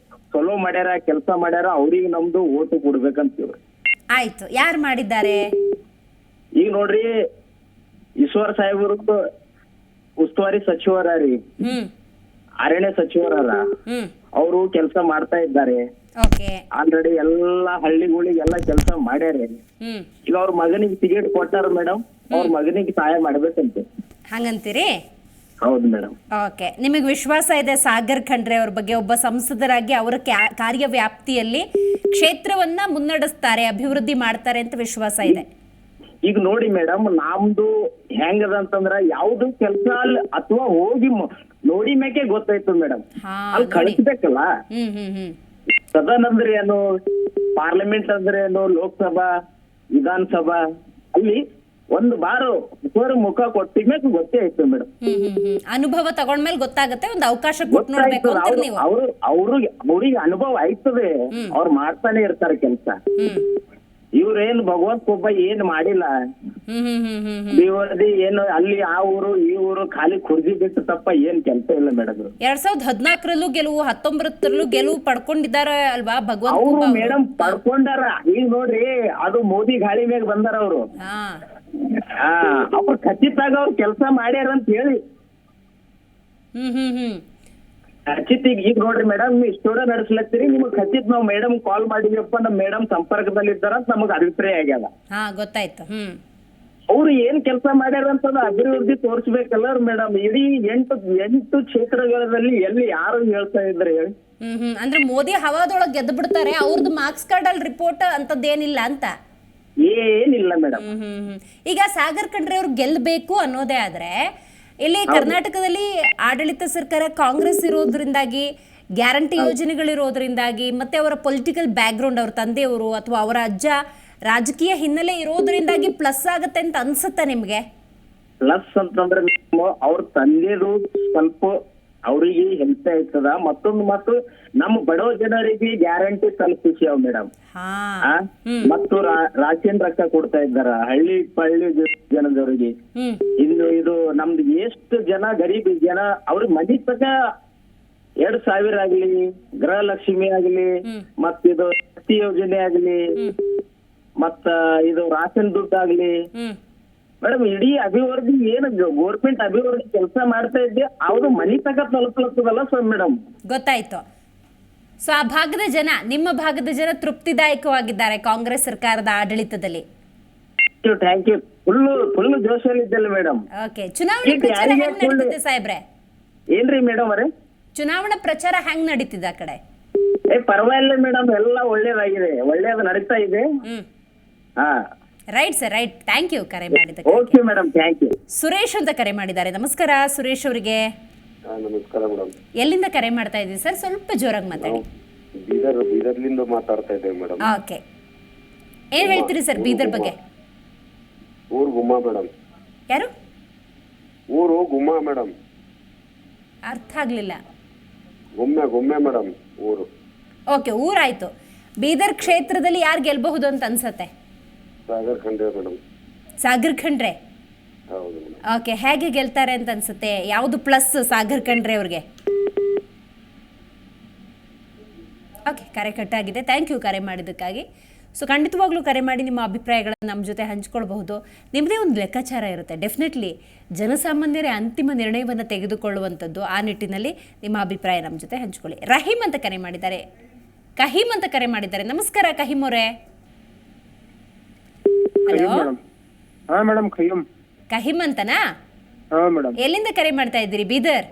ಚಲೋ ಮಾಡ್ಯಾರ, ಕೆಲಸ ಮಾಡ್ಯಾರ, ಅವ್ರಿಗೆ ನಮ್ದು ಓಟು ಕೊಡ್ಬೇಕಂತೀವ್ರಿ. ಆಯ್ತು, ಯಾರು ಮಾಡಿದ್ದಾರೆ? ಈಗ ನೋಡ್ರಿ, ಈಶ್ವರ್ ಸಾಹೇಬರು ಉಸ್ತುವಾರಿ ಸಚಿವರ ರೀ, ಅರಣ್ಯ ಸಚಿವರ, ಅವರು ಕೆಲಸ ಮಾಡ್ತಾ ಇದ್ದಾರೆ. ಆಲ್ರೆಡಿ ಎಲ್ಲಾ ಹಳ್ಳಿಗಳಿಗೆಲ್ಲ ಕೆಲಸ ಮಾಡ್ಯಾರೆ. ಈಗ ಅವ್ರ ಮಗನಿಗೆ ಟಿಕೆಟ್ ಕೊಟ್ಟಾರ ಮೇಡಮ್, ಅವ್ರ ಮಗನಿಗೆ ಸಹಾಯ ಮಾಡ್ಬೇಕಂತೆ. ಹಂಗಂತೀರಿ? ಹೌದು ಮೇಡಮ್. ಓಕೆ, ನಿಮಗೆ ವಿಶ್ವಾಸ ಇದೆ ಸಾಗರ್ ಖಂಡ್ರೆ ಅವ್ರ ಬಗ್ಗೆ? ಒಬ್ಬ ಸಂಸದರಾಗಿ ಅವರ ಕಾರ್ಯವ್ಯಾಪ್ತಿಯಲ್ಲಿ ಕ್ಷೇತ್ರವನ್ನ ಮುನ್ನಡೆಸ್ತಾರೆ, ಅಭಿವೃದ್ಧಿ ಮಾಡ್ತಾರೆ ಅಂತ ವಿಶ್ವಾಸ ಇದೆ? ಈಗ ನೋಡಿ ಮೇಡಮ್, ನಮ್ದು ಹೆಂಗದ ಅಂತಂದ್ರ ಯಾವ್ದು ಕೆಲಸ ಅಥವಾ ಹೋಗಿ ನೋಡಿ ಮೇಕೆ ಗೊತ್ತಾಯ್ತು ಮೇಡಮ್. ಅಲ್ಲಿ ಕಳಿಸ್ಬೇಕಲ್ಲ. ಸದನ ಅಂದ್ರೆ ಏನು, ಪಾರ್ಲಿಮೆಂಟ್ ಅಂದ್ರೆ ಏನು, ಲೋಕಸಭಾ, ವಿಧಾನಸಭಾ, ಅಲ್ಲಿ ಒಂದು ಬಾರು ಮುಖ ಕೊಟ್ಟಿದ್ಮೇಲೆ ಗೊತ್ತೇ ಆಯ್ತು ಮೇಡಮ್. ಅನುಭವ ತಗೊಂಡ್ಮೇಲೆ ಗೊತ್ತಾಗುತ್ತೆ, ಒಂದು ಅವಕಾಶ ಕೊಟ್ಟು ನೋಡ್ಬೇಕು ಅಂತ ನೀವು. ಅವ್ರಿಗೆ ಅನುಭವ ಆಯ್ತದೆ, ಅವ್ರು ಮಾಡ್ತಾನೆ ಇರ್ತಾರೆ ಕೆಲಸ. ಇವ್ರೇನು ಭಗವಂತ ಒಬ್ಬ ಏನ್ ಮಾಡಿಲ್ಲ. ಏನು ಅಲ್ಲಿ ಆ ಊರು ಈ ಊರು ಖಾಲಿ ಕುರ್ಜಿ ಬಿಟ್ಟು ತಪ್ಪ ಏನ್ ಕೆಲಸ ಇಲ್ಲ ಮೇಡಮ್. 2014ರಲ್ಲೂ ಗೆಲುವು, 19ರಲ್ಲೂ ಗೆಲುವು ಪಡ್ಕೊಂಡಿದ್ದಾರೆ ಅಲ್ವಾ ಭಗವಂತ? ಅವ್ರು ಮೇಡಮ್ ಪಡ್ಕೊಂಡಾರ. ಈಗ ನೋಡ್ರಿ, ಅದು ಮೋದಿ ಗಾಳಿ ಮ್ಯಾಗ ಬಂದಾರ ಅವ್ರು. ಅವ್ರು ಖಚಿತಾಗ ಅವ್ರು ಕೆಲಸ ಮಾಡ್ಯಾರ ಅಂತ ಹೇಳಿ ಖಚಿತ. ಈಗ ನೋಡ್ರಿ ಮೇಡಮ್, ನೀವು ಸ್ಟೋರಿ ನಡೆಸ್ಲತ್ತೀರಿ, ನಿಮಗ್ ಖಚಿತ ನಾವ್ ಮೇಡಮ್ ಕಾಲ್ ಮಾಡಿದ್ಯಪ್ಪ, ನಮ್ ಮೇಡಮ್ ಸಂಪರ್ಕದಲ್ಲಿ ಇದ್ದಾರ ಅಂತ ನಮಗ್ ಅಭಿಪ್ರಾಯ ಆಗ್ಯಾದ. ಗೊತ್ತಾಯ್ತು. ಅವ್ರು ಏನ್ ಕೆಲಸ ಮಾಡ್ಯಾರ ಅಂತ ಅಭಿವೃದ್ಧಿ ತೋರಿಸ್ಬೇಕಲ್ಲ ಮೇಡಮ್. ಇಡೀ 8 ಕ್ಷೇತ್ರಗಳಲ್ಲಿ ಎಲ್ಲಿ ಯಾರು ಹೇಳ್ತಾ ಇದ್ರೆ ಹೇಳಿ? ಅಂದ್ರೆ ಮೋದಿ ಹವಾದೊಳಗೆ ಗೆದ್ದು ಬಿಡ್ತಾರೆ, ಅವ್ರದ್ದು ಮಾರ್ಕ್ಸ್ ಕಾರ್ಡ್ ಅಲ್ಲಿ ರಿಪೋರ್ಟ್ ಅಂತದ್ದೇನಿಲ್ಲ ಅಂತ? ಏನಿಲ್ಲ ಮೇಡಮ್. ಈಗ ಸಾಗರ್ ಖಂಡ್ರೆ ಅವ್ರು ಗೆಲ್ಲಬೇಕು ಅನ್ನೋದೇ ಆದ್ರೆ, ಇಲ್ಲಿ ಕರ್ನಾಟಕದಲ್ಲಿ ಆಡಳಿತ ಸರ್ಕಾರ ಕಾಂಗ್ರೆಸ್ ಇರೋದ್ರಿಂದಾಗಿ, ಗ್ಯಾರಂಟಿ ಯೋಜನೆಗಳಿರೋದ್ರಿಂದಾಗಿ, ಮತ್ತೆ ಅವರ ಪೊಲಿಟಿಕಲ್ ಬ್ಯಾಕ್ಗ್ರೌಂಡ್, ಅವ್ರ ತಂದೆಯವರು ಅಥವಾ ಅವರ ಅಜ್ಜ ರಾಜಕೀಯ ಹಿನ್ನೆಲೆ ಇರೋದ್ರಿಂದಾಗಿ ಪ್ಲಸ್ ಆಗತ್ತೆ ಅಂತ ಅನ್ಸುತ್ತಾ ನಿಮ್ಗೆ? ಪ್ಲಸ್ ಅಂತಂದ್ರೆ ಅವ್ರ ತಂದೆದು ಸ್ವಲ್ಪ ಅವ್ರಿಗೆ ಹೆಲ್ಪ್ ಆಯ್ತದ. ಮತ್ತೊಂದು ಮತ್ತು ನಮ್ಮ ಬಡವ ಜನರಿಗೆ ಗ್ಯಾರಂಟಿ ತಲುಪಿಸ್ಯಾವ ಮೇಡಮ್. ಮತ್ತು ರಾಶಿಯನ್ ರೊಕ್ಕ ಕೊಡ್ತಾ ಇದ್ದಾರ ಹಳ್ಳಿ ಜನದವರಿಗೆ. ಇದು ನಮ್ದು ಎಷ್ಟು ಜನ ಗರೀಬ್ ಜನ, ಅವ್ರಿಗೆ ಮನಿ ತಕ 2,000 ಆಗ್ಲಿ, ಗೃಹಲಕ್ಷ್ಮಿ ಆಗ್ಲಿ, ಮತ್ತಿದು ಶಕ್ತಿ ಯೋಜನೆ ಆಗ್ಲಿ, ಮತ್ತ ಇದು ರಾಷನ್ ದುಡ್ಡು ಆಗ್ಲಿ ಮೇಡಮ್, ಇಡೀ ಅಭಿವೃದ್ಧಿ ಏನು ಗೋರ್ಮೆಂಟ್ ಅಭಿವೃದ್ಧಿ ಕೆಲಸ ಮಾಡ್ತಾ ಇದ್ದೆ ಅವ್ರು ಮನಿ ತಕ ತಲುಪಲತ್ತದಲ್ಲ ಸರ್ ಮೇಡಮ್. ಗೊತ್ತಾಯ್ತು. ಸೊ ಆ ಭಾಗದ ಜನ, ನಿಮ್ಮ ಭಾಗದ ಜನ ತೃಪ್ತಿದಾಯಕವಾಗಿದ್ದಾರೆ ಕಾಂಗ್ರೆಸ್ ಸರ್ಕಾರದ ಆಡಳಿತದಲ್ಲಿ? Thank you. ಫುಲ್ ಜೋಶಲ್ಲಿ ಇದ್ದಲ್ಲ ಮೇಡಮ್. ಓಕೆ, ಚುನಾವಣಾ ಪ್ರಚಾರ ಹೆಂಗ್ ನಡೀತಿದೆ ಸಾಹೇಬ್ರೆ? ಏನ್ರಿ ಮೇಡಮ್ ಅವರೇ, ಚುನಾವಣಾ ಪ್ರಚಾರ ಹೆಂಗ್ ನಡೀತಿದೆ ಆ ಕಡೆ? ಪರವಾಗಿಲ್ಲ ಮೇಡಮ್, ಎಲ್ಲ ಒಳ್ಳೇದಾಗಿದೆ, ಒಳ್ಳೇದು ನಡೀತಾ ಇದೆ. Right sir, right. Thank you ಕರೆ ಮಾಡಿದ್ದಕ್ಕೆ. Okay madam, thank you. Suresh ಅಂತ ಕರೆ ಮಾಡಿದ್ದಾರೆ. ನಮಸ್ಕಾರ ಸುರೇಶ್ ಅವರಿಗೆ. ನಮಸ್ಕಾರ ಮೇಡಮ್. ಎಲ್ಲಿಂದ ಕರೆ ಮಾಡ್ತಾ ಇದ್ದೀವಿ ಸರ್? ಸ್ವಲ್ಪ ಜೋರಾಗಿ ಮಾತಾಡಿ. ಬೀದರ್ಲಿಂದ ಮಾತಾಡ್ತಾ ಇದ್ದೇವೆ ಮೇಡಮ್. ಓಕೆ, ಏನ್ ಹೇಳ್ತೀರಿ ಸರ್ ಬೀದರ್ ಬಗ್ಗೆ? ಊರು ಗುಮ್ಮ ಮೇಡಮ್. ಯಾರು? ಊರು ಗುಮ್ಮ ಮೇಡಮ್. ಅರ್ಥ ಆಗ್ಲಿಲ್ಲ. ಗುಮ್ಮೆ ಮೇಡಮ್ ಊರು. ಓಕೆ, ಊರಾಯ್ತು. ಬೀದರ್ ಕ್ಷೇತ್ರದಲ್ಲಿ ಯಾರು ಗೆಲ್ಬಹುದು ಅಂತ ಅನ್ಸತ್ತೆ? ಸಾಗರ್ ಖಂಡ್ರೆ ಮೇಡಮ್. ಸಾಗರ್ ಖಂಡ್ರೆ. ಹೌದು ಮೇಡಮ್. ಓಕೆ, ಹೇಗೆ ಗೆಲ್ತಾರೆ ಅಂತ ಅನ್ಸುತ್ತೆ? ಯಾವುದು ಪ್ಲಸ್ ಸಾಗರ್ ಖಂಡ್ರೆ ಅವ್ರಿಗೆ? ಓಕೆ, ಕರೆ ಕಟ್ಟಾಗಿದೆ. ಥ್ಯಾಂಕ್ ಯು ಕರೆ ಮಾಡಿದ್ದಕ್ಕಾಗಿ. ಸೊ ಖಂಡಿತವಾಗ್ಲೂ ಕರೆ ಮಾಡಿ ನಿಮ್ಮ ಅಭಿಪ್ರಾಯಗಳನ್ನು ನಮ್ಮ ಜೊತೆ ಹಂಚ್ಕೊಳ್ಬಹುದು. ನಿಮ್ಮದೇ ಒಂದು ಲೆಕ್ಕಾಚಾರ ಇರುತ್ತೆ. ಡೆಫಿನೆಟ್ಲಿ ಜನಸಾಮಾನ್ಯರೇ ಅಂತಿಮ ನಿರ್ಣಯವನ್ನು ತೆಗೆದುಕೊಳ್ಳುವಂಥದ್ದು. ಆ ನಿಟ್ಟಿನಲ್ಲಿ ನಿಮ್ಮ ಅಭಿಪ್ರಾಯ ನಮ್ಮ ಜೊತೆ ಹಂಚ್ಕೊಳ್ಳಿ. ರಹೀಮ್ ಅಂತ ಕರೆ ಮಾಡಿದ್ದಾರೆ. ಕಹೀಮ್ ಅಂತ ಕರೆ ಮಾಡಿದ್ದಾರೆ. ನಮಸ್ಕಾರ ಕಹೀಮ್ ಅವರೇ. Hello madam. ಕಹೀಮ್ ಅಂತನಾ? ಮೇಡಮ್. ಎಲ್ಲಿಂದ ಕರೆ ಮಾಡ್ತಾ ಇದ್ದೀರಿ? ಬೀದರ್.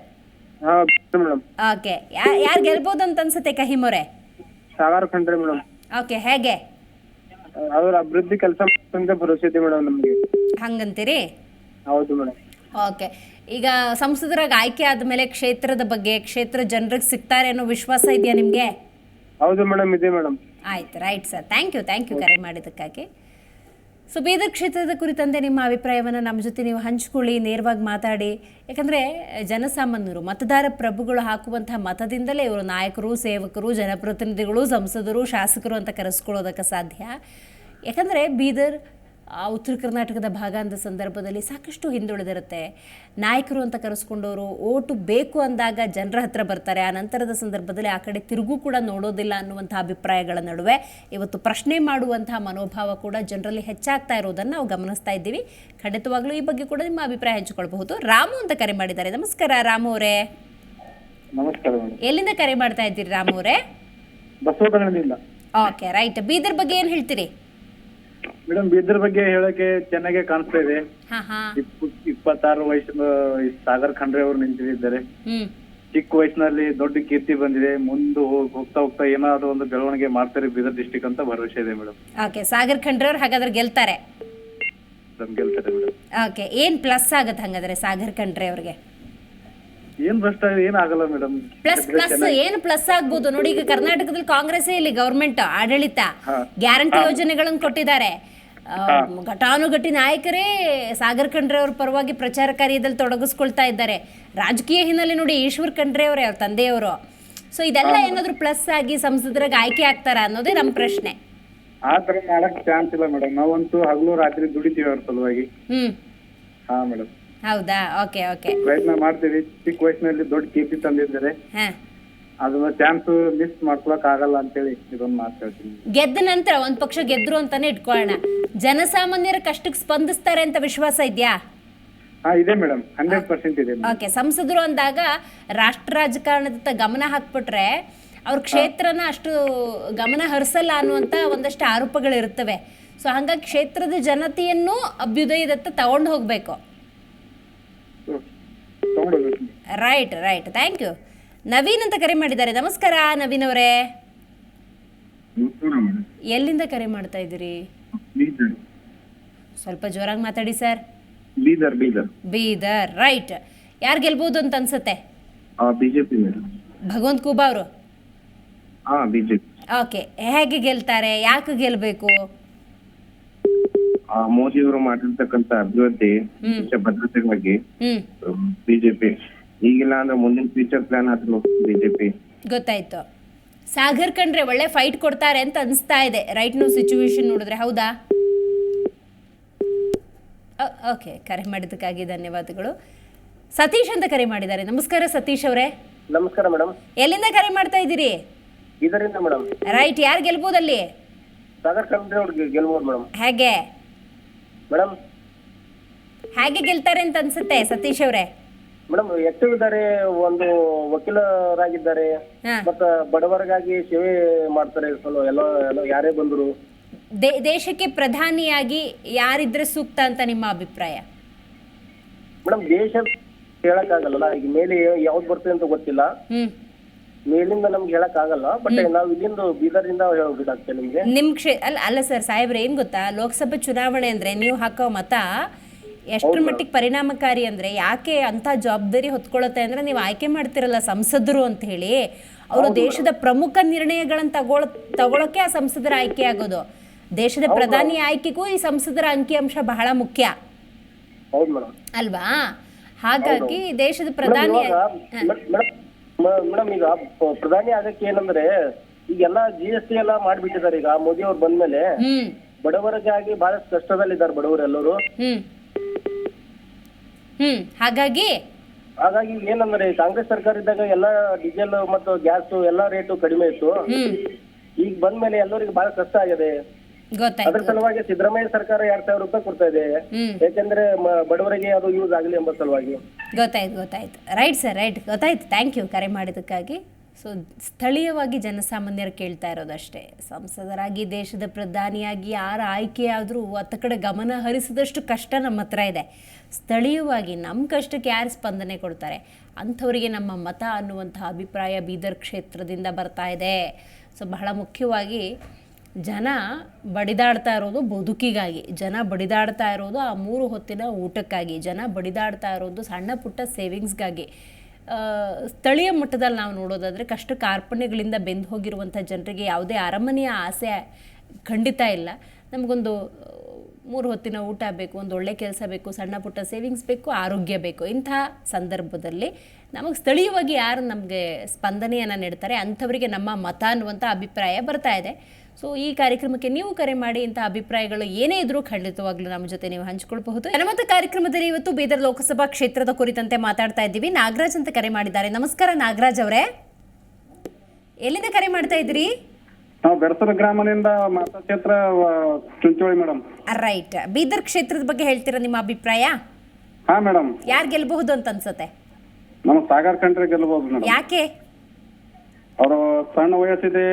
ಮೇಡಮ್. ಓಕೆ, ಯಾರು ಗೆಲ್ಬೋದು ಅಂತ ಅನ್ಸುತ್ತೆ ಕಹೀಮ್ ಅವರೇ? ಸಾಗರ್ ಖಂಡ್ರೆ ಮೇಡಮ್. ಓಕೆ, ಹೇಗೆ? ಅವ್ರ ಅಭಿವೃದ್ಧಿ ಕೆಲಸ ಮಾಡ್ತಂತ ಭರವಸೆ ಇದೆ ಮೇಡಮ್ ನಮ್ಗೆ. ಹಂಗಂತೀರಿ? ಹೌದು ಮೇಡಮ್. ಓಕೆ, ಈಗ ಸಂಸದರಾಗಿ ಆಯ್ಕೆ ಆದಮೇಲೆ ಕ್ಷೇತ್ರದ ಬಗ್ಗೆ, ಕ್ಷೇತ್ರ ಜನರಿಗೆ ಸಿಗ್ತಾರೆ ಅನ್ನೋ ವಿಶ್ವಾಸ ಇದೆಯಾ ನಿಮಗೆ? ಹೌದು ಮೇಡಮ್, ಇದೆ ಮೇಡಮ್. ಆಯ್ತು, ರೈಟ್ ಸರ್. ಥ್ಯಾಂಕ್ ಯು ಕರೆ ಮಾಡಿದ್ದಕ್ಕಾಗಿ. ಸೊ ಬೀದರ್ ಕ್ಷೇತ್ರದ ಕುರಿತಂತೆ ನಿಮ್ಮ ಅಭಿಪ್ರಾಯವನ್ನು ನಮ್ಮ ಜೊತೆ ನೀವು ಹಂಚ್ಕೊಳ್ಳಿ, ನೇರವಾಗಿ ಮಾತಾಡಿ. ಯಾಕಂದರೆ ಜನಸಾಮಾನ್ಯರು, ಮತದಾರ ಪ್ರಭುಗಳು ಹಾಕುವಂತಹ ಮತದಿಂದಲೇ ಇವರು ನಾಯಕರು, ಸೇವಕರು, ಜನಪ್ರತಿನಿಧಿಗಳು, ಸಂಸದರು, ಶಾಸಕರು ಅಂತ ಕರೆಸ್ಕೊಳ್ಳೋದಕ್ಕೆ ಸಾಧ್ಯ. ಯಾಕಂದರೆ ಬೀದರ್ ಉತ್ತರ ಕರ್ನಾಟಕದ ಭಾಗ ಅಂದ ಸಂದರ್ಭದಲ್ಲಿ ಸಾಕಷ್ಟು ಹಿಂದುಳಿದಿರುತ್ತೆ. ನಾಯಕರು ಅಂತ ಕರೆಸ್ಕೊಂಡವರು ಓಟು ಬೇಕು ಅಂದಾಗ ಜನರ ಹತ್ರ ಬರ್ತಾರೆ, ಆ ನಂತರದ ಸಂದರ್ಭದಲ್ಲಿ ಆ ಕಡೆ ತಿರುಗೂ ಕೂಡ ನೋಡೋದಿಲ್ಲ ಅನ್ನುವಂಥ ಅಭಿಪ್ರಾಯಗಳ ನಡುವೆ ಇವತ್ತು ಪ್ರಶ್ನೆ ಮಾಡುವಂತಹ ಮನೋಭಾವ ಕೂಡ ಜನರಲ್ಲಿ ಹೆಚ್ಚಾಗ್ತಾ ಇರೋದನ್ನು ನಾವು ಗಮನಿಸ್ತಾ ಇದ್ದೀವಿ. ಖಂಡಿತವಾಗ್ಲೂ ಈ ಬಗ್ಗೆ ಕೂಡ ನಿಮ್ಮ ಅಭಿಪ್ರಾಯ ಹಂಚಿಕೊಳ್ಬಹುದು. ರಾಮು ಅಂತ ಕರೆ ಮಾಡಿದ್ದಾರೆ. ನಮಸ್ಕಾರ ರಾಮು ಅವರೇ. ನಮಸ್ಕಾರ. ಎಲ್ಲಿಂದ ಕರೆ ಮಾಡ್ತಾ ಇದ್ದೀರಿ ರಾಮು ಅವರೇ? ಬಸವಕಲ್ಯಾಣದಿಂದ. Okay, right. ಬೀದರ್ ಬಗ್ಗೆ ಏನು ಹೇಳ್ತೀರಿ? ಮೇಡಮ್, ಬೀದರ್ ಬಗ್ಗೆ ಹೇಳಕ್ಕೆ ಚೆನ್ನಾಗೆ ಕಾಣಿಸ್ತಾ ಇದೆ. 26 ವಯಸ್ಸಿನ ಸಾಗರ್ ಖಂಡ್ರೆ ಅವರು ನಿಂತಿದ್ದಾರೆ. ಚಿಕ್ಕ ವಯಸ್ಸಿನಲ್ಲಿ ದೊಡ್ಡ ಕೀರ್ತಿ ಬಂದಿದೆ. ಮುಂದೆ ಹೋಗ್ತಾ ಹೋಗ್ತಾ ಏನಾದ್ರು ಒಂದು ಬೆಳವಣಿಗೆ ಮಾಡ್ತಾರೆ ಬೀದರ್ ಡಿಸ್ಟಿಕ್ ಅಂತ ಭರವಸೆ ಇದೆ ಮೇಡಮ್. ಓಕೆ, ಸಾಗರ್ ಖಂಡ್ರೆ ಅವ್ರು ಹಾಗಾದ್ರೆ ಗೆಲ್ತಾರೆ? ಗೆಲ್ತಾರೆ ಮೇಡಮ್. ಓಕೆ, ಏನ್ ಪ್ಲಸ್ ಆಗತ್ತೆ ಹಾಗಾದ್ರೆ ಸಾಗರ್ ಖಂಡ್ರೆ ಅವ್ರಿಗೆ? ಏನ್ ಭ್ರಷ್ಟ ಏನಾಗಲ್ಲ ಮೇಡಮ್. ಪ್ಲಸ್ ಏನು ಪ್ಲಸ್ ಆಗ್ಬೋದು ನೋಡಿ. ಈಗ ಕರ್ನಾಟಕದಲ್ಲಿ ಕಾಂಗ್ರೆಸ್ಸೇ ಇಲ್ಲಿ ಗವರ್ಮೆಂಟ್ ಆಡಳಿತ, ಗ್ಯಾರಂಟಿ ಯೋಜನೆಗಳನ್ನು ಕೊಟ್ಟಿದ್ದಾರೆ. ಘಟಾನುಘಟಿ ನಾಯಕರೇ ಸಾಗರ್ ಖಂಡ್ರೆ ಅವ್ರ ಪರವಾಗಿ ಪ್ರಚಾರ ಕಾರ್ಯದಲ್ಲಿ ತೊಡಗಿಸ್ಕೊಳ್ತಾ ಇದ್ದಾರೆ. ರಾಜಕೀಯ ಹಿನ್ನೆಲೆ ನೋಡಿ ಈಶ್ವರ್ ಖಂಡ್ರೆ ಅವರೇ, ಅವ್ರ ತಂದೆಯವರು. ಸೊ ಇದೆಲ್ಲ ಏನಾದ್ರು ಪ್ಲಸ್ ಆಗಿ ಸಂಸದರಾಗಿ ಆಯ್ಕೆ ಆಗ್ತಾರ ಅನ್ನೋದೇ ನಮ್ಮ ಪ್ರಶ್ನೆ. ಆ ತರ ಮಾಡಕ್ ಚಾನ್ಸ್ ಇಲ್ಲ ಮೇಡಮ್. ನಾವಂತೂ ಹಗಲು ರಾತ್ರಿ ದುಡಿತೀವಿ ಅವ್ರ ಸಲುವಾಗಿ. ಹಾ ಮೇಡಮ್. ಹೌದಾ? ಓಕೆ ಪ್ರಯತ್ನ ಮಾಡ್ತೀವಿ. ಚಿಕ್ಕ ವಯಸ್ಸಿನಲ್ಲಿ ದೊಡ್ಡ ಕೀರ್ತಿ ತಂದಿದ್ದಾರೆ. ಅದನ್ನ ಚಾನ್ಸ್ ಮಿಸ್ ಮಾಡ್ಕೊಳಕ್ ಆಗಲ್ಲ ಅಂತೇಳಿ ಇದೊಂದು ಮಾತು ಹೇಳ್ತೀನಿ. ಗೆದ್ದ ನಂತರ ಒಂದ್ ಪಕ್ಷ ಗೆದ್ರು ಅಂತಾನೆ ಇಟ್ಕೊಳ್ಳೋಣ, ಜನಸಾಮಾನ್ಯರ ಕಷ್ಟಕ್ಕೆ ಸ್ಪಂದಿಸ್ತಾರೆ ಅಂತ ವಿಶ್ವಾಸ ಇದೆಯಾ? ಇದೆ ಮೇಡಮ್, 100% ಇದೆ. ಓಕೆ, ಸಂಸದರು ಅಂದಾಗ ರಾಷ್ಟ್ರ ರಾಜಕಾರಣದತ್ತ ಗಮನ ಹಾಕ್ಬಿಟ್ರೆ ಅವ್ರ ಕ್ಷೇತ್ರನ ಅಷ್ಟು ಗಮನ ಹರಿಸಲ್ಲ ಅನ್ನುವಂತ ಒಂದಷ್ಟು ಆರೋಪಗಳಿರ್ತವೆ. ಸೊ ಹಂಗಾಗಿ ಕ್ಷೇತ್ರದ ಜನತೆಯನ್ನು ಅಭ್ಯುದಯದತ್ತ ತಗೊಂಡು ಹೋಗ್ಬೇಕು. ರೈಟ್. Thank you. ನವೀನ್ ಅಂತ ಕರೆ ಮಾಡಿದ್ದಾರೆ. ನಮಸ್ಕಾರ ನವೀನ್ ಅವರೇ. ಎಲ್ಲಿಂದ ಕರೆ ಮಾಡ್ತಾ ಇದ್ದೀರಿ? ಸ್ವಲ್ಪ ಜೋರಾಗಿ ಮಾತಾಡಿ ಸರ್. ಬೀದರ್. ರೈಟ್. ಯಾರು ಗೆಲ್ಬಹುದು ಅಂತ ಅನ್ಸುತ್ತೆ? ಬಿಜೆಪಿ. ಭಗವಂತ ಖೂಬಾ ಅವರು. ಬಿಜೆಪಿ. ಓಕೆ, ಹೇಗೆ ಗೆಲ್ತಾರೆ? ಯಾಕೆ ಗೆಲ್ಬೇಕು? ಮೋದಿ ಅವರು ಮಾಡಿರ್ತಕ್ಕಂತ ಅಭಿವೃದ್ಧಿ, ಭದ್ರತೆಗಾಗಿ ಬಿಜೆಪಿ. ಈಗಿಲ್ಲ ಅಂದ್ರೆ ಮುಂದಿನ ಫ್ಯೂಚರ್ ಪ್ಲಾನ್ ಆದ್ರು ಬಿಜೆಪಿ. ಗೊತ್ತಾಯ್ತು. ಸಾಗರ್ ಖಂಡ್ರೆ ಒಳ್ಳೆ ಫೈಟ್ ಕೊಡ್ತಾರೆ ಅಂತ ಅನಿಸ್ತಾ ಇದೆ ರೈಟ್ ನೋ ಸಿಚುವೇಶನ್ ನೋಡಿದ್ರೆ, ಹೌದಾ? ಓಕೆ, ಕರೆ ಮಾಡಿದ್ದಕ್ಕಾಗಿ ಧನ್ಯವಾದಗಳು. ಸತೀಶ್ ಅಂತ ಕರೆ ಮಾಡಿದ್ದಾರೆ. ನಮಸ್ಕಾರ ಸತೀಶ್ ಅವರೇ. ನಮಸ್ಕಾರ ಮೇಡಮ್. ಎಲ್ಲಿಂದ ಕರೆ ಮಾಡ್ತಾ ಇದ್ದೀರಿ? ಇದರಿಂದ ಮೇಡಮ್. ರೈಟ್. ಯಾರು ಗೆಲ್ಬೋದಲ್ಲಿ? ಸಾಗರ್ ಖಂಡ್ರೆ ಅವ್ರಿಗೆ ಗೆಲ್ಬಹುದು ಮೇಡಮ್. ಹೇಗೆ ಮೇಡಮ್? ಹೇಗೆ ಗೆಲ್ತಾರೆ ಅಂತ ಅನ್ಸುತ್ತೆ ಸತೀಶ್ ಅವರೇ? ಮೇಡಮ್, ಆಕ್ಟಿವ್ ಇದ್ದಾರೆ, ಒಂದು ವಕೀಲರಾಗಿದ್ದಾರೆ, ಮತ್ತ ಬಡವರಿಗಾಗಿ ಸೇವೆ ಮಾಡ್ತಾರೆ. ಎಲ್ಲ ಯಾರೇ ಬಂದ್ರು ದೇಶಕ್ಕೆ ಪ್ರಧಾನಿಯಾಗಿ ಯಾರಿದ್ರೆ ಸೂಕ್ತ ಅಂತ ನಿಮ್ಮ ಅಭಿಪ್ರಾಯ? ಮೇಡಮ್, ದೇಶ ಹೇಳಕ್ ಆಗಲ್ಲ. ಈಗ ಮೇಲೆ ಯಾವ್ದು ಬರ್ತದೆ ಅಂತ ಗೊತ್ತಿಲ್ಲ. ಮೇಲಿಂದ ನಮ್ಗೆ ಹೇಳಕ್ ಆಗಲ್ಲ. ಬಟ್ ನಾವ್ ಇಲ್ಲಿಂದ ಬೀದರ್ನಿಂದ ಹೇಳ್ಬೇಕಾಗ್ತದೆ ನಿಮ್ಗೆ. ನಿಮ್ ಅಲ್ಲ ಸರ್ ಸಾಹೇಬ್ರೆ, ಏನ್ ಗೊತ್ತಾ, ಲೋಕಸಭೆ ಚುನಾವಣೆ ಅಂದ್ರೆ ನೀವು ಹಾಕೋ ಮತ ಎಷ್ಟರ ಮಟ್ಟಿಗೆ ಪರಿಣಾಮಕಾರಿ ಅಂದ್ರೆ, ಯಾಕೆ ಅಂತ ಜವಾಬ್ದಾರಿ ಹೊತ್ಕೊಳ್ಳುತ್ತೆ ಅಂದ್ರೆ ನೀವು ಆಯ್ಕೆ ಮಾಡ್ತಿರಲ್ಲ ಸಂಸದರು ಅಂತ ಹೇಳಿ, ಅವರು ದೇಶದ ಪ್ರಮುಖ ನಿರ್ಣಯಗಳನ್ನು ತಗೊಳಕ್ಕೆ ಆ ಸಂಸದರ ಆಯ್ಕೆ ಆಗೋದು. ದೇಶದ ಪ್ರಧಾನಿ ಆಯ್ಕೆಗೂ ಈ ಸಂಸದರ ಅಂಕಿಅಂಶ ಬಹಳ ಮುಖ್ಯ ಅಲ್ವಾ? ಹಾಗಾಗಿ ದೇಶದ ಪ್ರಧಾನಿ ಮೇಡಮ್ ಈಗ ಪ್ರಧಾನಿ ಆಗಕ್ಕೆ ಏನಂದ್ರೆ ಈಗೆಲ್ಲ GST ಎಲ್ಲ ಮಾಡ್ಬಿಟ್ಟಿದ್ದಾರೆ. ಈಗ ಮೋದಿ ಅವ್ರು ಬಂದ್ಮೇಲೆ ಬಡವರಿಗಾಗಿ ಬಹಳಷ್ಟು ಕಷ್ಟದಲ್ಲಿದ್ದಾರೆ ಬಡವರೆಲ್ಲರೂ. ಹಾಗಾಗಿ ಏನಂದ್ರೆ ಕಾಂಗ್ರೆಸ್ ಸರ್ಕಾರ ಇದ್ದಾಗ ಎಲ್ಲ ಡೀಸೆಲ್ ಮತ್ತು ಗ್ಯಾಸ್ ಎಲ್ಲಾ ರೇಟು ಕಡಿಮೆ ಇತ್ತು. ಈಗ ಬಂದ್ಮೇಲೆ ಎಲ್ಲರಿಗೆ ಬಹಳ ಕಷ್ಟ ಆಗಿದೆ. ಅದ್ರ ಸಲುವಾಗಿ ಸಿದ್ದರಾಮಯ್ಯ ಸರ್ಕಾರ 2,000 ರೂಪಾಯಿ ಕೊಡ್ತಾ ಇದೆ. ಯಾಕಂದ್ರೆ ಬಡವರಿಗೆ ಅದು ಯೂಸ್ ಆಗಲಿ ಎಂಬ ಸಲುವಾಗಿ. ಗೊತ್ತಾಯ್ತು. ರೈಟ್ ಸರ್, ರೈಟ್, ಗೊತ್ತಾಯ್ತು. ಥ್ಯಾಂಕ್ ಯು ಕರೆ ಮಾಡಿದ್ದಕ್ಕಾಗಿ. ಸೊ ಸ್ಥಳೀಯವಾಗಿ ಜನಸಾಮಾನ್ಯರು ಕೇಳ್ತಾ ಇರೋದಷ್ಟೇ. ಸಂಸದರಾಗಿ ದೇಶದ ಪ್ರಧಾನಿಯಾಗಿ ಯಾರ ಆಯ್ಕೆಯಾದರೂ ಅತ್ತ ಕಡೆ ಗಮನ ಹರಿಸಿದಷ್ಟು ಕಷ್ಟ ನಮ್ಮ ಹತ್ರ ಇದೆ. ಸ್ಥಳೀಯವಾಗಿ ನಮ್ಮ ಕಷ್ಟಕ್ಕೆ ಯಾರು ಸ್ಪಂದನೆ ಕೊಡ್ತಾರೆ ಅಂಥವರಿಗೆ ನಮ್ಮ ಮತ ಅನ್ನುವಂತಹ ಅಭಿಪ್ರಾಯ ಬೀದರ್ ಕ್ಷೇತ್ರದಿಂದ ಬರ್ತಾ ಇದೆ. ಸೊ ಬಹಳ ಮುಖ್ಯವಾಗಿ ಜನ ಬಡಿದಾಡ್ತಾ ಇರೋದು ಬದುಕಿಗಾಗಿ, ಜನ ಬಡಿದಾಡ್ತಾ ಇರೋದು ಆ 3 ಹೊತ್ತಿನ ಊಟಕ್ಕಾಗಿ, ಜನ ಬಡಿದಾಡ್ತಾ ಇರೋದು ಸಣ್ಣ ಪುಟ್ಟ ಸೇವಿಂಗ್ಸ್ಗಾಗಿ. ಸ್ಥಳೀಯ ಮಟ್ಟದಲ್ಲಿ ನಾವು ನೋಡೋದಾದರೆ ಕಷ್ಟ ಕಾರ್ಪಣ್ಯಗಳಿಂದ ಬೆಂದು ಹೋಗಿರುವಂಥ ಜನರಿಗೆ ಯಾವುದೇ ಅರಮನೆಯ ಆಸೆ ಖಂಡಿತ ಇಲ್ಲ. ನಮಗೊಂದು 3 ಹೊತ್ತಿನ ಊಟ ಬೇಕು, ಒಂದು ಒಳ್ಳೆ ಕೆಲಸ ಬೇಕು, ಸಣ್ಣ ಪುಟ್ಟ ಸೇವಿಂಗ್ಸ್ ಬೇಕು, ಆರೋಗ್ಯ ಬೇಕು. ಇಂಥ ಸಂದರ್ಭದಲ್ಲಿ ನಮಗೆ ಸ್ಥಳೀಯವಾಗಿ ಯಾರು ನಮಗೆ ಸ್ಪಂದನೆಯನ್ನು ನೀಡ್ತಾರೆ ಅಂಥವರಿಗೆ ನಮ್ಮ ಮತ ಅನ್ನುವಂಥ ಅಭಿಪ್ರಾಯ ಬರ್ತಾ ಇದೆ. ಸೊ ಈ ಕಾರ್ಯಕ್ರಮಕ್ಕೆ ನೀವು ಕರೆ ಮಾಡಿ ಇಂಥ ಅಭಿಪ್ರಾಯಗಳು ಏನೇ ಇದ್ರೂ ಖಂಡಿತವಾಗ್ಲೂ ನಮ್ಮ ಜೊತೆ ನೀವು ಹಂಚಿಕೊಳ್ಬಹುದು. ಜನಮತ ಕಾರ್ಯಕ್ರಮದಲ್ಲಿ ಇವತ್ತು ಬೀದರ್ ಲೋಕಸಭಾ ಕ್ಷೇತ್ರದ ಕುರಿತಂತೆ ಮಾತಾಡ್ತಾ ಇದ್ದೀವಿ. ನಾಗರಾಜ್ ಅಂತ ಕರೆ ಮಾಡಿದ್ದಾರೆ. ನಮಸ್ಕಾರ ನಾಗರಾಜ್ ಅವರೇ, ಎಲ್ಲಿಂದ ಕರೆ ಮಾಡ್ತಾ ಇದ್ದೀರಿ? ನಾವು ಬೆರಸರ ಗ್ರಾಮದಿಂದ ಮತಕ್ಷೇತ್ರ ಚುಂಚೋಳಿ ಮೇಡಮ್. ರೈಟ್, ಬೀದರ್ ಕ್ಷೇತ್ರದ ಬಗ್ಗೆ ಹೇಳ್ತೀರಾ ನಿಮ್ಮ ಅಭಿಪ್ರಾಯ? ಹಾ ಮೇಡಮ್. ಯಾರು ಗೆಲ್ಬಹುದು ಅಂತ ಅನ್ಸುತ್ತೆ? ನಮ್ಮ ಸಾಗರ್ ಖಂಡ್ರೆ ಗೆಲ್ಬಹುದು ಮೇಡಮ್. ಯಾಕೆ? ಅವರು ಸಣ್ಣ ವಯಸ್ಸಿದೆ,